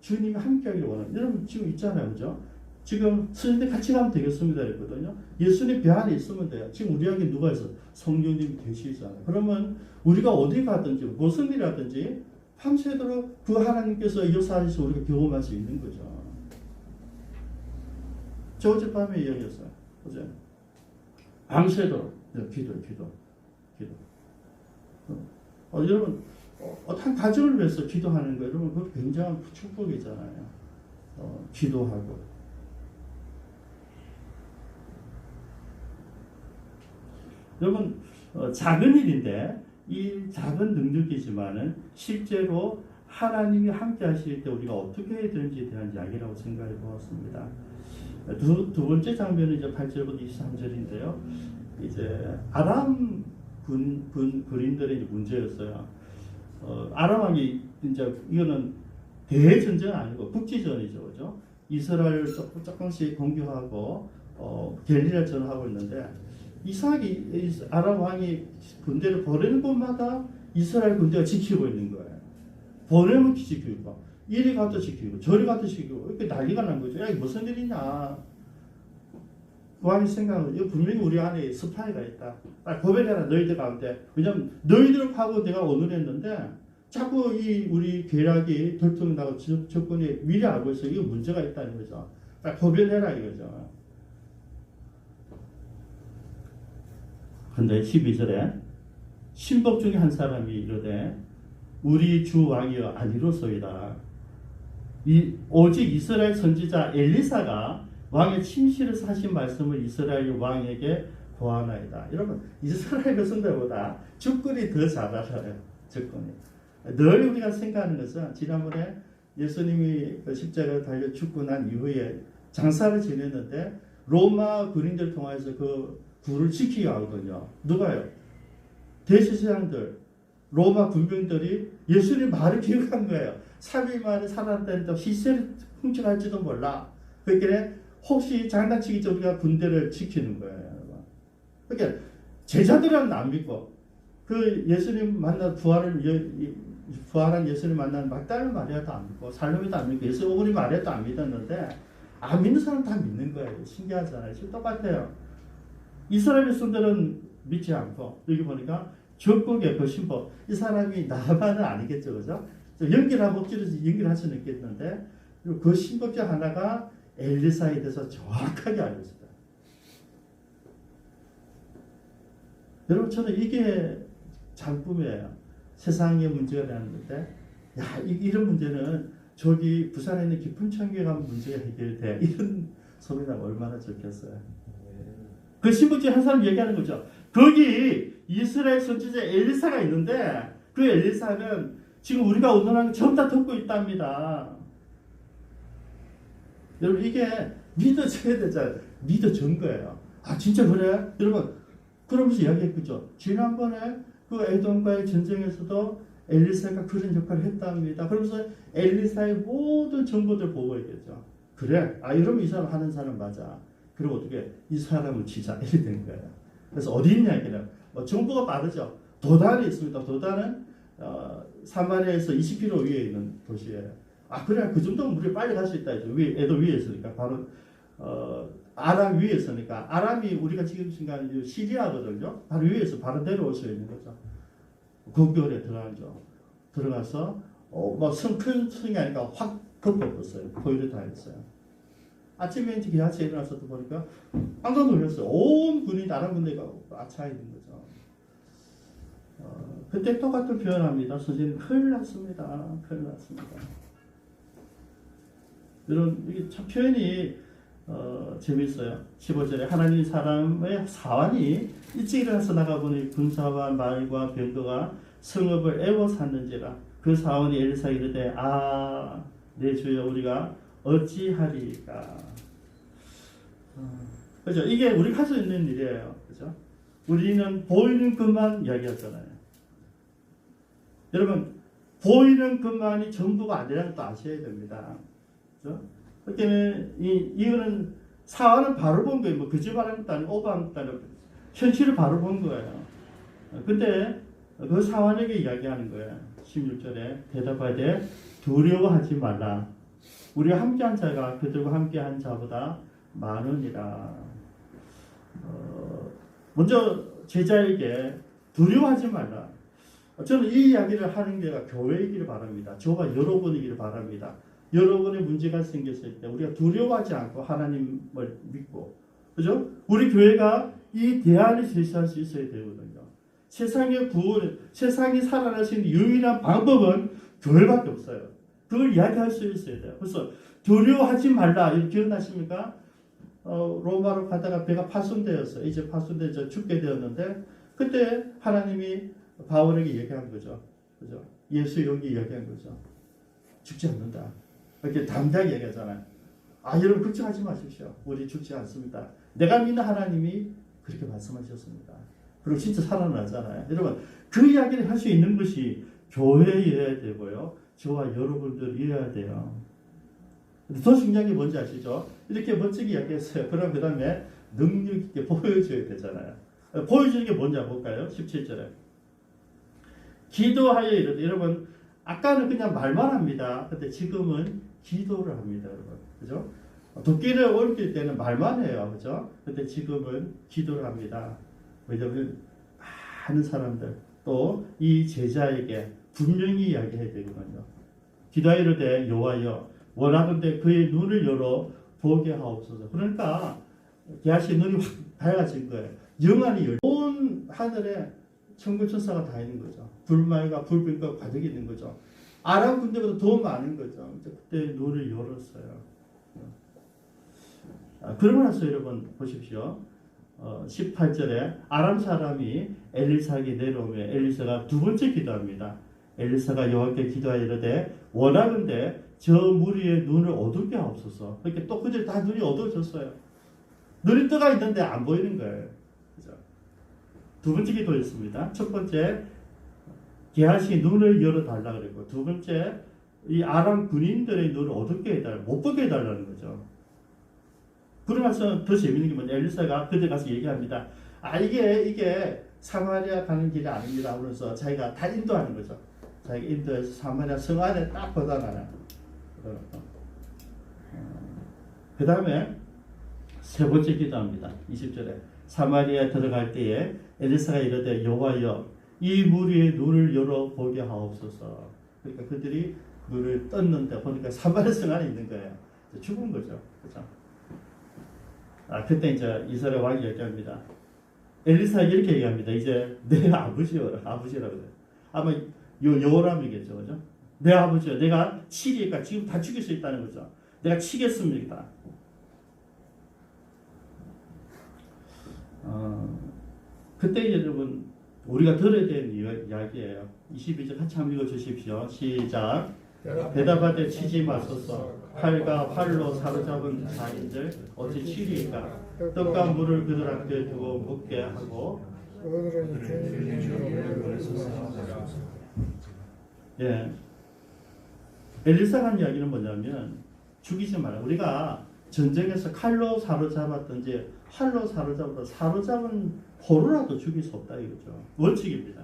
주님이 함께하기를 원합니다. 여러분 지금 있잖아요. 그죠? 지금 스님들 같이 가면 되겠습니다. 했거든요. 예수님 배 안에 있으면 돼요. 지금 우리에게 누가 있어? 성령님이 계시잖아요. 그러면 우리가 어디 가든지 무슨 일 하든지 밤새도록 그 하나님께서 역사하셔서 우리가 경험할 수 있는 거죠. 저 어젯밤에 이야기했어요. 어제 밤새도록 기도. 여러분 어떤 가정을 위해서 기도하는 거 여러분 그거 굉장한 축복이잖아요. 기도하고 여러분 작은 일인데 이 작은 능력이지만은 실제로 하나님이 함께 하실 때 우리가 어떻게 해야 되는지에 대한 이야기라고 생각해 보았습니다. 두 번째 장면은 이제 8절부터 23절인데요. 이제 아람 군인들의 문제였어요. 아람 왕이 이제 이거는 대전쟁은 아니고 국지전이죠, 그죠? 이스라엘 조금씩 공격하고 게릴라전을 하고 있는데 이삭이 아람 왕이 군대를 보내는 곳마다 이스라엘 군대가 지키고 있는 거예요. 보내면 지키고 이리 가도 지키고 저리 가도 지키고 이렇게 난리가 난 거죠. 야, 이게 무슨 일이냐? 그 왕이 생각하면 이거 분명히 우리 안에 스파이가 있다. 빨리 고백해라 너희들 가운데. 왜냐면 너희들하고 내가 오늘 했는데 자꾸 이 우리 계략이 들통나고 적군이 미리 알고 있어. 이거 문제가 있다는 거죠. 빨리 고백해라 이거죠. 근데 12절에 신복 중에 한 사람이 이르되 우리 주 왕이여 아니로소이다. 오직 이스라엘 선지자 엘리사가 왕의 침실에서 하신 말씀을 이스라엘 왕에게 고하나이다. 여러분 이스라엘 백성들보다 적군이 더 잘 알아요. 적군이. 늘 우리가 생각하는 것은 지난번에 예수님이 십자가에 달려 죽고 난 이후에 장사를 지냈는데 로마 군인들 통해서 그 굴을 지키게 하거든요. 누가요? 대제사장들, 로마 군병들이 예수님 말을 기억한 거예요. 3일 만에 살아났다는데 시세를 훔쳐갈지도 몰라. 그러니까 혹시 장난치기 전 우리가 군대를 지키는 거예요. 그러니까 제자들은 안 믿고 그 예수님 만나 부활한 예수님 만난 막달라 마리아도 안 믿고 살로메도 안 믿고 예수 오그리 마리아도 안 믿었는데 안 믿는 사람 다 믿는 거예요. 신기하잖아요. 지금 똑같아요. 이스라엘 백성들은 믿지 않고 여기 보니까 적국의 그 신복 이 사람이 나만은 아니겠죠, 그죠? 연결하고 억지로서 연결할 수는 있겠는데 그 신복 중 하나가 엘리사에 대해서 정확하게 알고 있습니다. 여러분 저는 이게 장꿈이에요. 세상의 문제가 되는 건데 야 이런 문제는 저기 부산에 있는 깊은 천국에 가면 문제가 해결돼. 이런 소리가 얼마나 좋겠어요. 그 신복 중에 한 사람 얘기하는 거죠. 거기 이스라엘 선지자 엘리사가 있는데 그 엘리사는 지금 우리가 오늘하는 거 전부 다 듣고 있답니다. 여러분 이게 믿어져야 되잖아요. 믿어진 거예요. 아 진짜 그래? 여러분 그러면서 이야기했죠. 지난번에 그 에돔과의 전쟁에서도 엘리사가 그런 역할을 했답니다. 그러면서 엘리사의 모든 정보들 보고 있겠죠. 그래, 이러면 이 사람 하는 사람 맞아. 그리고 어떻게 이 사람을 치자 이렇게 된 거예요. 그래서 어디 있냐 이게는 정보가 빠르죠. 도단이 있습니다. 도단은 사마리아에서 20km 위에 있는 도시예요. 그래, 그 정도면 우리 빨리 갈 수 있다. 에돔 위에 있으니까 바로 아람 위에 있으니까 아람이 우리가 지금 순간 시리아거든요. 바로 위에서 바로 내려올 수 있는 거죠. 국교에 들어가죠. 들어가서 큰 성이 아니까 확 덮어버렸어요. 포위를 다 했어요. 아침에 이제 기아차에 일어나서 보니까 깜짝 놀랐어요. 온 군인이 아람 군대가 차 있는 거죠. 그때 똑같은 표현합니다. 선생님 큰일 났습니다. 큰일 났습니다. 이런 이게 참 표현이 재밌어요. 15절에 하나님 사람의 사환이 일찍 일어나서 나가보니 군사와 말과 병거가 성읍을 애워쌌는지라. 그 사환이 엘리사에게 이르되 내 주여 우리가 어찌하리까. 그죠? 이게 우리가 할 수 있는 일이에요. 그죠? 우리는 보이는 것만 이야기하잖아요. 여러분 보이는 것만이 전부가 아니라는 것도 아셔야 됩니다. 그죠? 그때는 이거는 사안을 바로 본 거예요. 뭐 거짓말한 것도 아니고 오버한 것도 아니고 현실을 바로 본 거예요. 근데 그 사안에게 이야기하는 거예요. 16절에 대답하되 두려워하지 말라. 우리와 함께한 자가 그들과 함께한 자보다 많으니라. 먼저 제자에게 두려워하지 말라. 저는 이 이야기를 하는 게가 교회이기를 바랍니다. 저와 여러분이기를 바랍니다. 여러분의 문제가 생겼을 때 우리가 두려워하지 않고 하나님을 믿고, 그죠? 우리 교회가 이 대안을 제시할 수 있어야 되거든요. 세상의 구원, 세상이 살아날 수 있는 유일한 방법은 교회밖에 없어요. 그걸 이야기할 수 있어야 돼요. 그래서 두려워하지 말라. 이렇게 기억나십니까? 로마로 가다가 배가 파손되었어요. 이제 파손돼서 죽게 되었는데 그때 하나님이 바울에게 얘기한 거죠. 그죠? 예수 여기 얘기한 거죠. 죽지 않는다. 이렇게 당당히 얘기하잖아요. 여러분 걱정하지 마십시오. 우리 죽지 않습니다. 내가 믿는 하나님이 그렇게 말씀하셨습니다. 그리고 진짜 살아나잖아요. 여러분 그 이야기를 할 수 있는 것이 교회여야 되고요. 저와 여러분들이어야 돼요. 더 중요한 게 뭔지 아시죠? 이렇게 멋지게 이야기했어요. 그럼 그 다음에 능력 있게 보여줘야 되잖아요. 보여주는 게 뭔지 볼까요? 17절에 기도하여 이르되. 여러분 아까는 그냥 말만 합니다. 근데 지금은 기도를 합니다. 여러분 그죠? 도끼를 옮길 때는 말만 해요. 그죠? 근데 지금은 기도를 합니다. 왜냐하면 많은 사람들 또 이 제자에게 분명히 이야기해야 되거든요. 기도하여 이르되 여호와여 원하건대 그의 눈을 열어 보게 하옵소서. 그러니까 게하시 눈이 확 밝아진 거예요. 영안이 온 하늘에 천군천사가 다 있는 거죠. 불말과 불빛과 가득이 있는 거죠. 아람 군대보다 더 많은 거죠. 그때 눈을 열었어요. 그러고 나서 여러분 보십시오. 18절에 아람 사람이 엘리사에게 내려오며 엘리사가 두 번째 기도합니다. 엘리사가 여호와께 기도하여 이르되 원하건대 저 무리의 눈을 어둡게 하옵소서. 그렇게 또 그들 다 눈이 어두워졌어요. 눈이 떠가 있는데 안 보이는 거예요. 그죠? 두 번째 기도였습니다. 첫 번째 게하시 눈을 열어달라 그랬고, 두 번째 이 아람 군인들의 눈을 어둡게 해달라, 못 보게 해달라는 거죠. 그러면서 더 재밌는 게 뭐냐, 엘리사가 그들 가서 얘기합니다. 이게 사마리아 가는 길이 아닙니다. 그러면서 자기가 다 인도하는 거죠. 자기가 인도해서 사마리아 성 안에 딱 보다가는 그 다음에 세 번째 기도합니다. 20절에 사마리아에 들어갈 때에 엘리사가 이르되 여호와여 이 무리의 눈을 열어 보게 하옵소서. 그러니까 그들이 눈을 떴는데 보니까 사마리아 성 안에 있는 거예요. 죽은 거죠. 그렇죠? 그때 이제 이스라엘 왕이 얘기합니다. 엘리사가 이렇게 얘기합니다. 이제 내 아버지라고 그래요. 아마 요람이겠죠, 그죠? 내 아버지요, 내가 치리니까 지금 다 죽일 수 있다는 거죠. 내가 치겠습니다. 그때 여러분 우리가 들어야 되는 이야기예요. 22절 같이 한번 읽어주십시오. 시작. 대답하되 치지 마소서. 칼과 활로 사로잡은 자인들 어찌 치리까? 떡과 물을 그들 앞에 두고 먹게 하고 그들은 주님 주로 보내소서. 예. 엘리사가 한 이야기는 뭐냐면 죽이지 마라. 우리가 전쟁에서 칼로 사로잡았든지 활로 사로잡은 포로라도 죽일 수 없다 이거죠. 원칙입니다.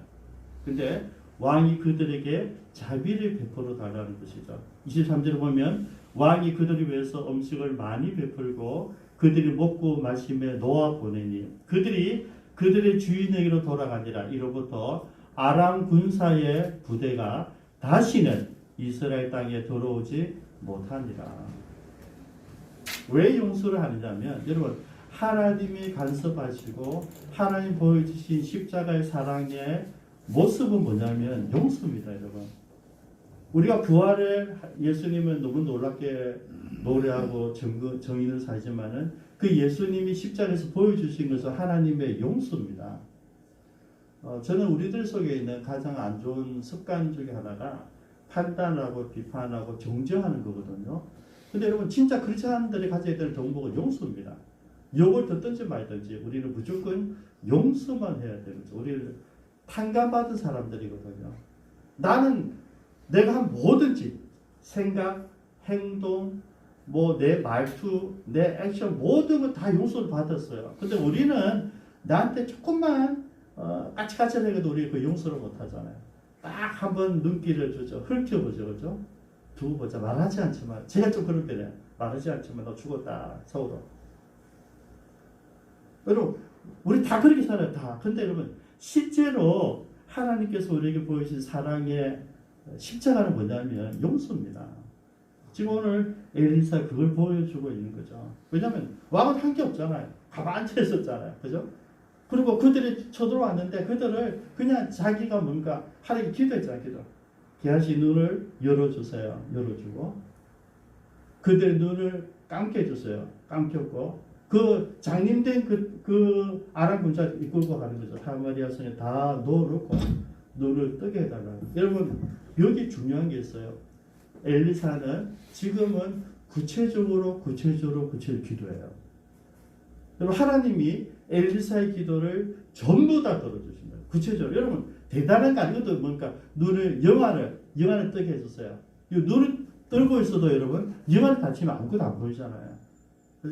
근데 왕이 그들에게 자비를 베풀어 달라는 것이죠. 23절에 보면 왕이 그들을 위해서 음식을 많이 베풀고 그들이 먹고 마심에 놓아 보내니 그들이 그들의 주인에게로 돌아가니라. 이로부터 아람 군사의 부대가 다시는 이스라엘 땅에 들어오지 못하니라. 왜 용서를 하느냐면 여러분 하나님이 간섭하시고 하나님 보여주신 십자가의 사랑의 모습은 뭐냐면 용서입니다. 여러분 우리가 부활을 예수님은 너무 놀랍게 노래하고 정의를 사지만은 그 예수님이 십자가에서 보여주신 것은 하나님의 용서입니다. 저는 우리들 속에 있는 가장 안 좋은 습관 중에 하나가 판단하고 비판하고 정죄하는 거거든요. 근데 여러분 진짜 그렇지 않은 들이 가져야 될 정복은 용서입니다. 욕을 듣든지 말든지 우리는 무조건 용서만 해야 되는 거죠. 우리는 탕감받은 사람들이거든요. 나는 내가 한 뭐든지 생각, 행동, 뭐 내 말투, 내 액션 모든 거 다 용서를 받았어요. 근데 우리는 나한테 조금만 까칠까칠해도 우리 그 용서를 못 하잖아요. 딱 한번 눈길을 주죠. 훑혀보죠. 그죠? 두고 보자. 말하지 않지만 제가 좀 그런 편이에요. 말하지 않지만 너 죽었다. 서로. 여러분 우리 다 그렇게 살아요. 다. 근데 여러분 실제로 하나님께서 우리에게 보여주신 사랑의 십자가는 뭐냐면 용서입니다. 지금 오늘 엘리사 그걸 보여주고 있는 거죠. 왜냐하면 왕은 한 게 없잖아요. 가만히 앉아 있었잖아요. 그죠? 그리고 그들이 쳐들어왔는데 그들을 그냥 자기가 뭔가 하나님께 기도했잖아요. 기도. 게하시 눈을 열어주세요. 열어주고 그들의 눈을 감게 해주세요. 감겼고 그 장님된 그 아람 군사 이끌고 가는 거죠. 사마리아 성에 다 넣어놓고 눈을 뜨게 해달라고. 여러분 여기 중요한 게 있어요. 엘리사는 지금은 구체적으로 기도해요. 여러분 하나님이 엘리사의 기도를 전부 다 들어주신다. 구체적으로 여러분 대단한 게 아니거든. 뭔가 눈을 영안을 뜨게 해줬어요. 이 눈을 뜨고 있어도 여러분 영안을 닫히면 아무것도 안 보이잖아요.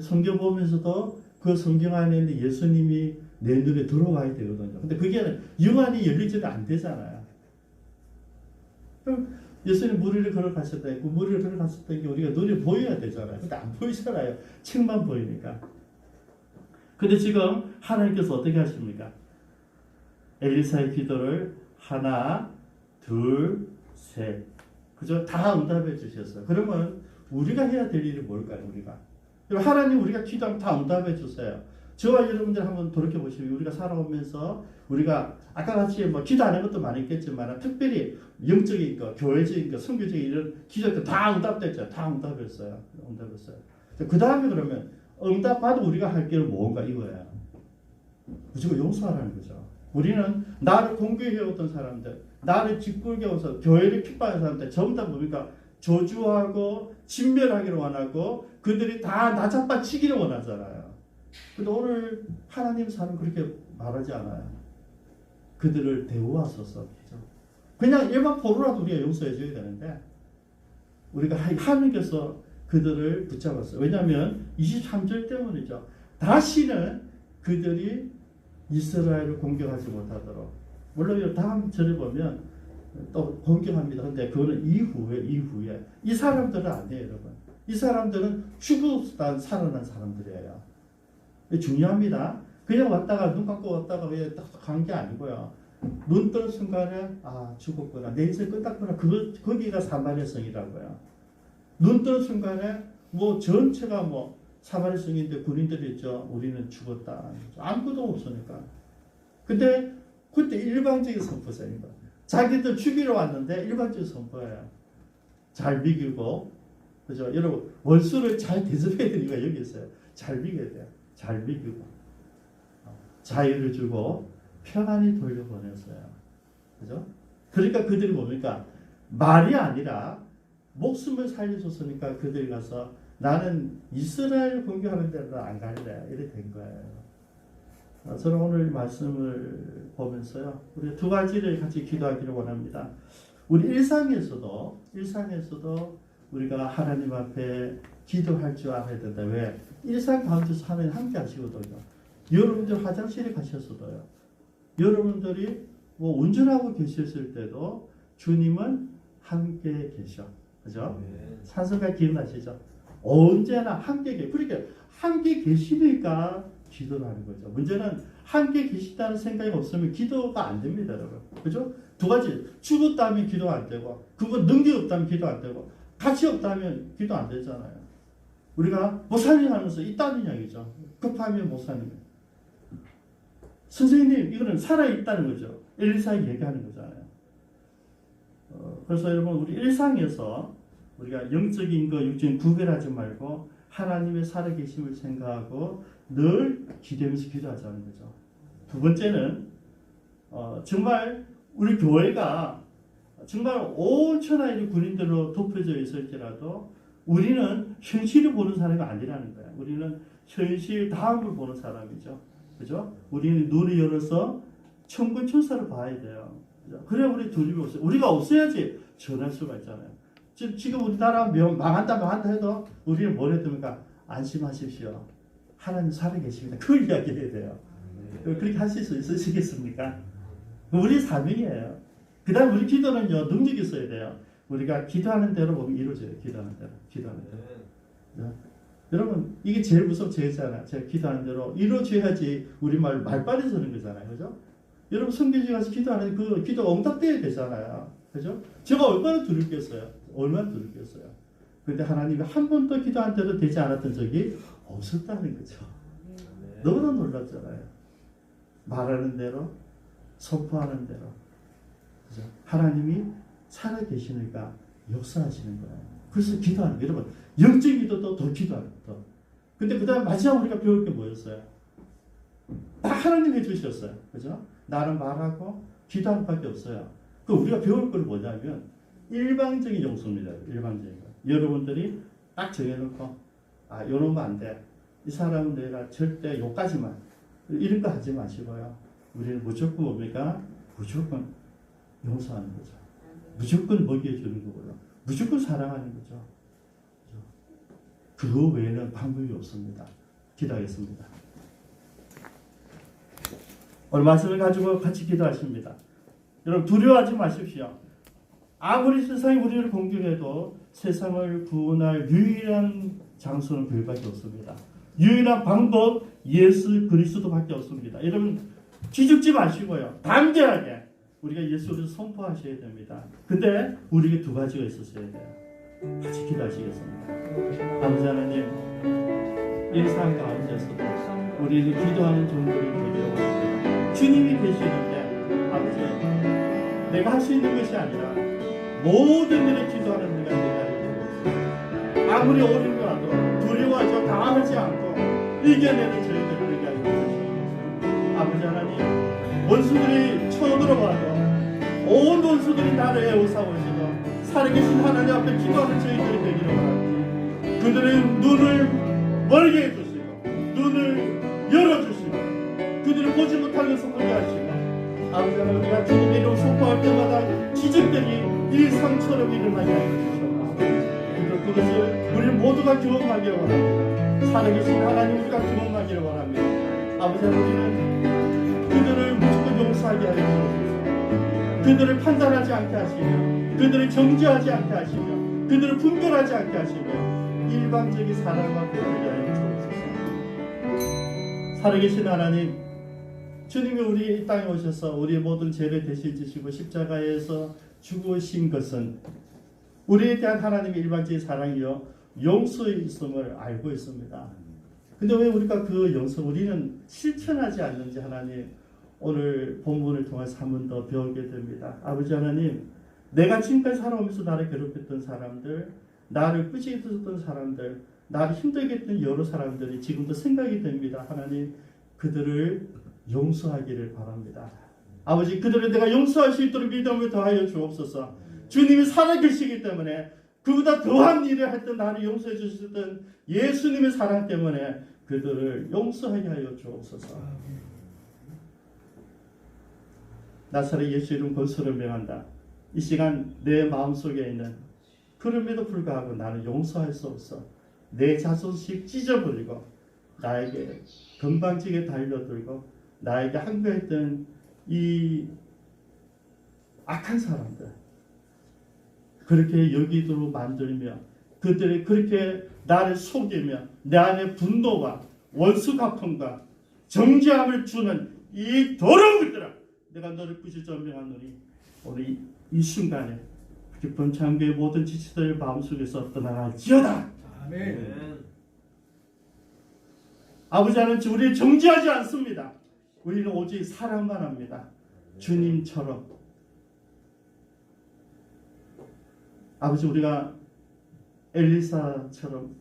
성경 보면서도 그 성경 안에 있는 예수님이 내 눈에 들어와야 되거든요. 근데 그게 영안이 열리지는 안 되잖아요. 그럼 예수님 무리를 걸어가셨다 했고 무리를 걸어갔었던 게 우리가 눈에 보여야 되잖아요. 근데 안 보이잖아요. 책만 보이니까. 근데 지금 하나님께서 어떻게 하십니까? 엘리사의 기도를 하나, 둘, 셋. 그죠? 다 응답해 주셨어요. 그러면 우리가 해야 될 일이 뭘까요? 하나님 우리가 기도하면 다 응답해 주세요. 저와 여러분들 한번 돌이켜 보시면 우리가 살아오면서 우리가 아까 같이 뭐 기도 안 한 것도 많이 있겠지만 특별히 영적인 거, 교회적인 거, 선교적인 이런 기도 다 응답됐죠. 다 응답했어요. 그 다음에 그러면 응답받아 우리가 할 길은 뭔가 이거예요. 무조건 용서하라는 거죠. 우리는 나를 공격해왔던 사람들, 나를 짓궂게워서 교회를 핍박한 사람들 전부 다 뭡니까? 저주하고 진멸하기를 원하고 그들이 다 나자빠치기를 원하잖아요. 근데 오늘 하나님 사는 그렇게 말하지 않아요. 그들을 대우하소서. 그냥 일반 포로라도 우리가 용서해 줘야 되는데 우리가 하나님께서 그들을 붙잡았어요. 왜냐하면 23절 때문이죠. 다시는 그들이 이스라엘을 공격하지 못하도록. 물론 다음 절에 보면 또 공격합니다. 근데 그거는 이후에 이 사람들은 아니에요, 여러분. 이 사람들은 죽었다 살아난 사람들이에요. 중요합니다. 그냥 왔다가 눈 감고 왔다가 왜 딱 간 게 아니고요. 눈 뜬 순간에 죽었구나. 내 인생 끝났구나. 거기가 사마리아 성이라고요. 눈 뜬 순간에 뭐 전체가 뭐 사마리아 성인데 군인들이 있죠. 우리는 죽었다. 아무것도 없으니까. 근데 그때 일방적인 선포자입니다. 자기들 죽이러 왔는데 일반적인 선포예요. 잘 먹이고, 그죠? 여러분, 원수를 잘 대접해야 되는 이유가 여기 있어요. 잘 먹여야 돼요. 잘 먹이고, 자유를 주고, 평안히 돌려보냈어요. 그죠? 그러니까 그들이 뭡니까? 말이 아니라, 목숨을 살려줬으니까 그들이 가서 나는 이스라엘 공격하는 데는 안 갈래. 이렇게 된 거예요. 저는 오늘 말씀을 보면서요, 우리 두 가지를 같이 기도하기를 원합니다. 우리 일상에서도 우리가 하나님 앞에 기도할 줄 알아야 된다. 왜? 일상 가운데서 하나님 함께 하시거든요. 여러분들 화장실에 가셨어도요, 여러분들이 뭐 운전하고 계셨을 때도 주님은 함께 계셔. 그죠? 찬송가 기억나시죠? 언제나 함께 계셔. 그러니까 함께 계시니까 기도를 하는 거죠. 문제는 함께 계시다는 생각이 없으면 기도가 안 됩니다, 여러분. 그죠? 두 가지. 죽었다면 기도 안 되고, 그거 능력 없다면 기도 안 되고, 가치 없다면 기도 안 되잖아요. 우리가 목사님 하면서 있다는 이야기죠. 급하면 목사님. 선생님, 이거는 살아있다는 거죠. 엘리사에 얘기하는 거잖아요. 그래서 여러분, 우리 일상에서 우리가 영적인 거, 육적인 구별하지 말고 하나님의 살아계심을 생각하고 늘 기대면서 기도하자는 거죠. 두 번째는 정말 우리 교회가 정말 온 천하의 군인들로 덮여져 있을지라도 우리는 현실을 보는 사람이 아니라는 거야. 우리는 현실 다음을 보는 사람이죠. 그죠? 우리는 눈을 열어서 천군 천사를 봐야 돼요. 그죠? 그래야 우리 두려움이 없어요. 우리가 없어야지 전할 수가 있잖아요. 지금 우리나라 망한다 해도 우리는 뭘 해야 됩니까? 안심하십시오. 하나님 살아계십니다. 그걸 이야기해야 돼요. 그렇게 하실 수 있으시겠습니까? 우리 사명이에요. 그 다음 우리 기도는요, 능력이 있어야 돼요. 우리가 기도하는 대로 보면 이루어져요. 기도하는 대로. 여러분, 이게 제일 무섭고 제일잖아요. 제가 기도하는 대로 이루어져야지 우리 말빨이 서는 거잖아요. 그죠? 여러분, 성교지 가서 기도하는 그 기도가 응답돼야 되잖아요. 그죠? 제가 얼마나 두렵겠어요. 그런데 하나님이 한 번도 기도한 대로 되지 않았던 적이 없었다는 거죠. 너무나 놀랐잖아요. 말하는 대로, 선포하는 대로. 그죠? 하나님이 살아계시니까 역사하시는 거예요. 그래서 기도하는 거예요. 여러분, 영적 기도도 더 기도하는 거예요. 근데 그 다음 마지막 우리가 배울 게 뭐였어요? 다 하나님 해주셨어요. 그죠? 나는 말하고 기도하는 밖에 없어요. 그 우리가 배울 걸 뭐냐면 일방적인 용서입니다. 일방적인 거. 여러분들이 딱 정해놓고 요런 거 안 돼. 이 사람은 내가 절대 요까지만 이런 거 하지 마시고요. 우리는 무조건 뭡니까? 무조건 용서하는 거죠. 무조건 먹여주는 거고요. 무조건 사랑하는 거죠. 그거 외에는 방법이 없습니다. 기도하겠습니다. 오늘 말씀을 가지고 같이 기도하십니다. 여러분, 두려워하지 마십시오. 아무리 세상이 우리를 공격해도 세상을 구원할 유일한 장소는 그밖에 없습니다. 유일한 방법 예수 그리스도밖에 없습니다. 여러분, 기죽지 마시고요. 담대하게 우리가 예수를 선포하셔야 됩니다. 근데 우리에게 두 가지가 있었어야 돼요. 같이 기도하시겠습니다. 아버지 하나님, 일상 가운데서도 우리는 기도하는 종들이 되기를 원합니다. 주님이 계시는데 아버지, 내가 할 수 있는 것이 아니라 모든 일에 기도하는 내가 되게 하여 주옵소서. 아무리 어려운 거 하더라도 두려워하지 당하지 않고 이겨내는 저희들을 되게 하여 주옵소서. 아버지 하나님, 원수들이 쳐들어와도 온 원수들이 나를 애워싸우시고 살아계신 하나님 앞에 기도하는 저희들이 되기를 원합니다. 그들의 눈을 멀게 해주시고 눈을 열어주시고 그들을 보지 못하는 것을 보게 하시고 아버지 하나님, 우리가 주님의 이름 선포할 때마다 기적들이 일상처럼 일어나게 하여 주시옵소서. 그것을 우리 모두가 경험하기를 원합니다. 살아계신 하나님 우리가 경험하기를 원합니다. 아버지 하나님, 우리는 그들을 무조건 용서하게 하여 주옵소서. 그들을 판단하지 않게 하시며 그들을 정죄하지 않게 하시며 그들을 분별하지 않게 하시며 일방적인 사랑과 배려를 하여 주옵소서. 살아계신 하나님, 주님이 우리 이 땅에 오셔서 우리의 모든 죄를 대신 지시고 십자가에서 죽으신 것은 우리에 대한 하나님의 일방적인 사랑이요 용서의 있음을 알고 있습니다. 근데 왜 우리가 그 용서 우리는 실천하지 않는지 하나님, 오늘 본문을 통해서 한 번 더 배우게 됩니다. 아버지 하나님, 내가 지금까지 살아오면서 나를 괴롭혔던 사람들, 나를 꾸짖었던 사람들, 나를 힘들게 했던 여러 사람들이 지금도 생각이 됩니다. 하나님, 그들을 용서하기를 바랍니다. 아버지, 그들을 내가 용서할 수 있도록 믿음을 더하여 주옵소서. 주님이 살아계시기 때문에 그보다 더한 일을 했던 나를 용서해 주셨던 예수님의 사랑 때문에 그들을 용서하게 하여 주옵소서. 나사렛 예수 이름 권수를 명한다. 이 시간 내 마음속에 있는 그럼에도 불구하고 나는 용서할 수 없어. 내 자존심 찢어버리고 나에게 건방지게 달려들고 나에게 항거했던 이 악한 사람들 그렇게 여기도록 만들며 그들이 그렇게 나를 속이며 내 안에 분노와 원수 갚음과 정죄함을 주는 이 더러운 것들아 내가 너를 꾸짖어명하노니 오늘 이 순간에 기쁜 창조의 모든 지체들의 마음속에서 떠나갈지어다. 아멘. 아버지 하나님 우리를 정죄하지 않습니다. 우리는 오직 사랑만 합니다. 주님처럼. 아버지 우리가 엘리사처럼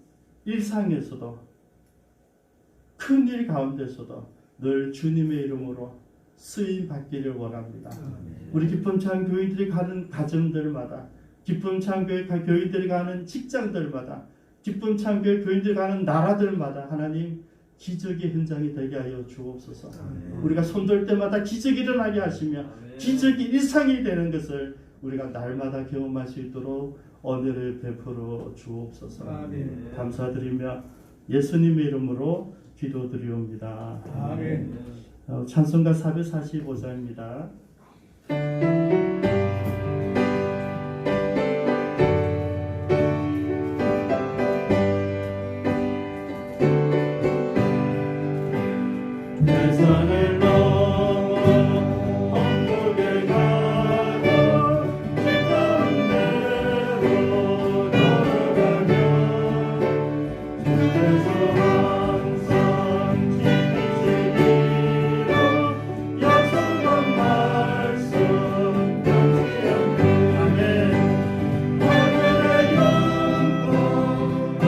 일상에서도 큰일 가운데서도 늘 주님의 이름으로 쓰임 받기를 원합니다. 우리 기쁨 찬 교회들이 가는 가정들마다 기쁨 찬 교회 교회들이 가는 직장들마다 기쁨 찬 교회 교회들이 가는 나라들마다 하나님 기적의 현장이 되게 하여 주옵소서. 우리가 손들 때마다 기적이 일어나게 하시며 기적이 일상이 되는 것을 우리가 날마다 경험할 수 있도록 은혜를 베풀어 주옵소서. 감사드리며 예수님의 이름으로 기도드리옵니다. 아멘. 찬송가 445장입니다. 세상을 넘어 천국에 가고 지가운 대로 걸어가며 주께서 항상 지키시기로 약속한 말씀 변치 않게 아멘. 하늘의 영광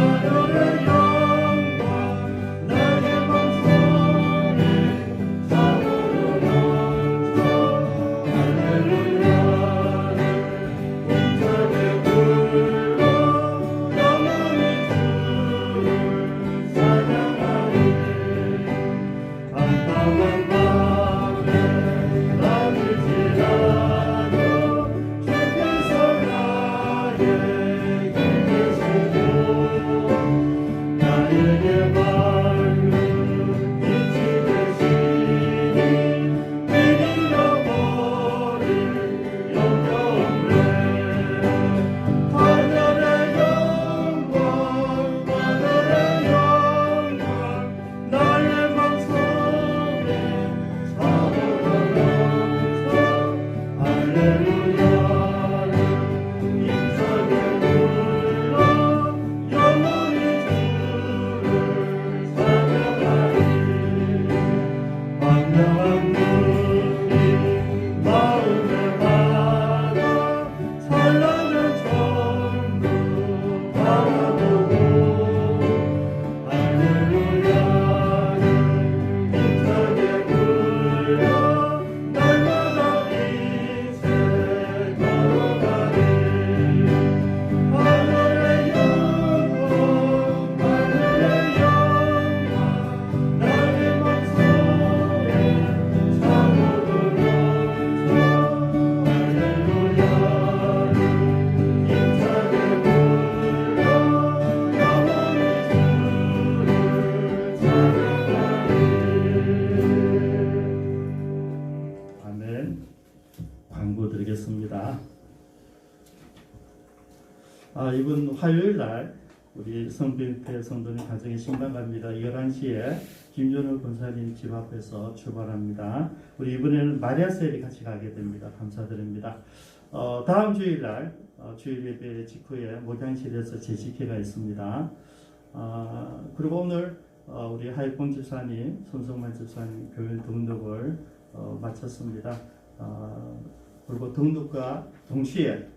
하늘의 영광 나의 맘속에 참으로 넘쳐 할렐루야를 힘차게 불러 영원히 주를 찬양하리. 깜깜한 밤에 낮을지라도 주께서 나의 길 계시고 나에게 밝은 빛이 되시니 잃어버릴 염려 없네. 하늘의 영광 하늘의 영광 나의 맘속에 참으로 넘쳐 할렐루야를 힘차게 불러 영원히 주를 찬양하리. 황량한 눈이 마음에 받아 찬란한 천국 바라보고 할렐루야를 힘차게 불러 날마다 빛에 걸어가리. 하늘의 영광 하늘의 영광 나의 맘속에 참으로 넘쳐 할렐루야를 힘차게 불러 영원히 주를 찬양하리. 아멘. 광고 드리겠습니다. 이번 화요일 날 우리 성빈패 성도님 가정에 신방 갑니다. 11시에 김준호 권사님 집 앞에서 출발합니다. 우리 이번에는 마리아셀이 같이 가게 됩니다. 감사드립니다. 다음 주일 날 주일 예배 직후에 목양실에서 제식회가 있습니다. 그리고 오늘 우리 하익봉 집사님, 손성만 집사님 교회 등록을 마쳤습니다. 그리고 등록과 동시에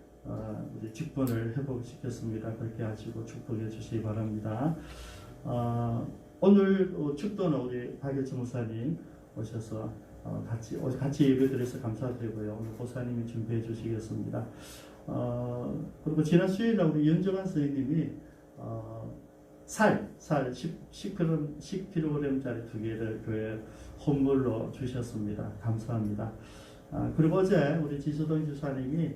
우리 직분을 회복시켰습니다. 그렇게 하시고 축복해 주시기 바랍니다. 오늘 축도는 우리 박일주 목사님 오셔서 같이 예배드려서 감사드리고요. 오늘 보사님이 준비해 주시겠습니다. 그리고 지난 수요일날 우리 윤정환 선생님이 살 10kg짜리 2개를 교회 헌물로 주셨습니다. 감사합니다. 그리고 어제 우리 지수동 집사님이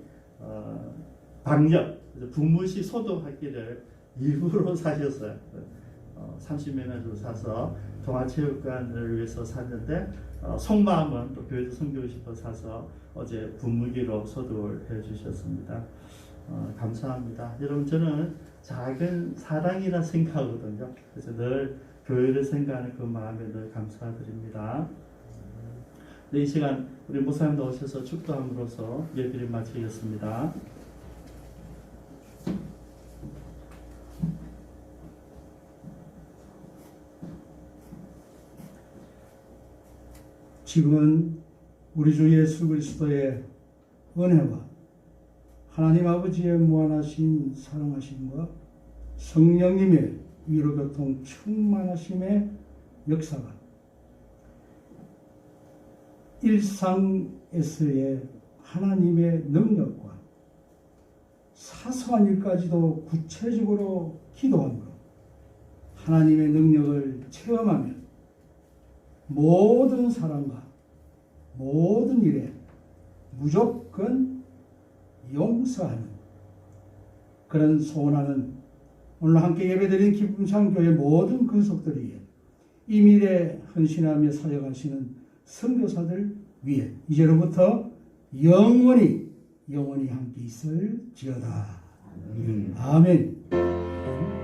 방역, 분무시 소독학기를 일부러 사셨어요. 30만 원 사서 동아체육관을 위해서 샀는데 속마음은 또 교회도 섬기고 싶어 사서 어제 분무기로 소독을 해주셨습니다. 감사합니다. 여러분, 저는 작은 사랑이라 생각하거든요. 그래서 늘 교회를 생각하는 그 마음에 늘 감사드립니다. 이 시간 우리 목사님도 오셔서 축도함으로써 예배를 마치겠습니다. 지금은 우리 주 예수 그리스도의 은혜와 하나님 아버지의 무한하신 사랑하심과 성령님의 위로교통 충만하심의 역사가 일상에서의 하나님의 능력과 사소한 일까지도 구체적으로 기도함으로 하나님의 능력을 체험하며 모든 사람과 모든 일에 무조건 용서하는 그런 소원하는 오늘 함께 예배드린 기쁨창교회 모든 근속들이 이 미래에 헌신하며 사역하시는 선교사들 위해 이제로부터 영원히 함께 있을지어다. 아멘.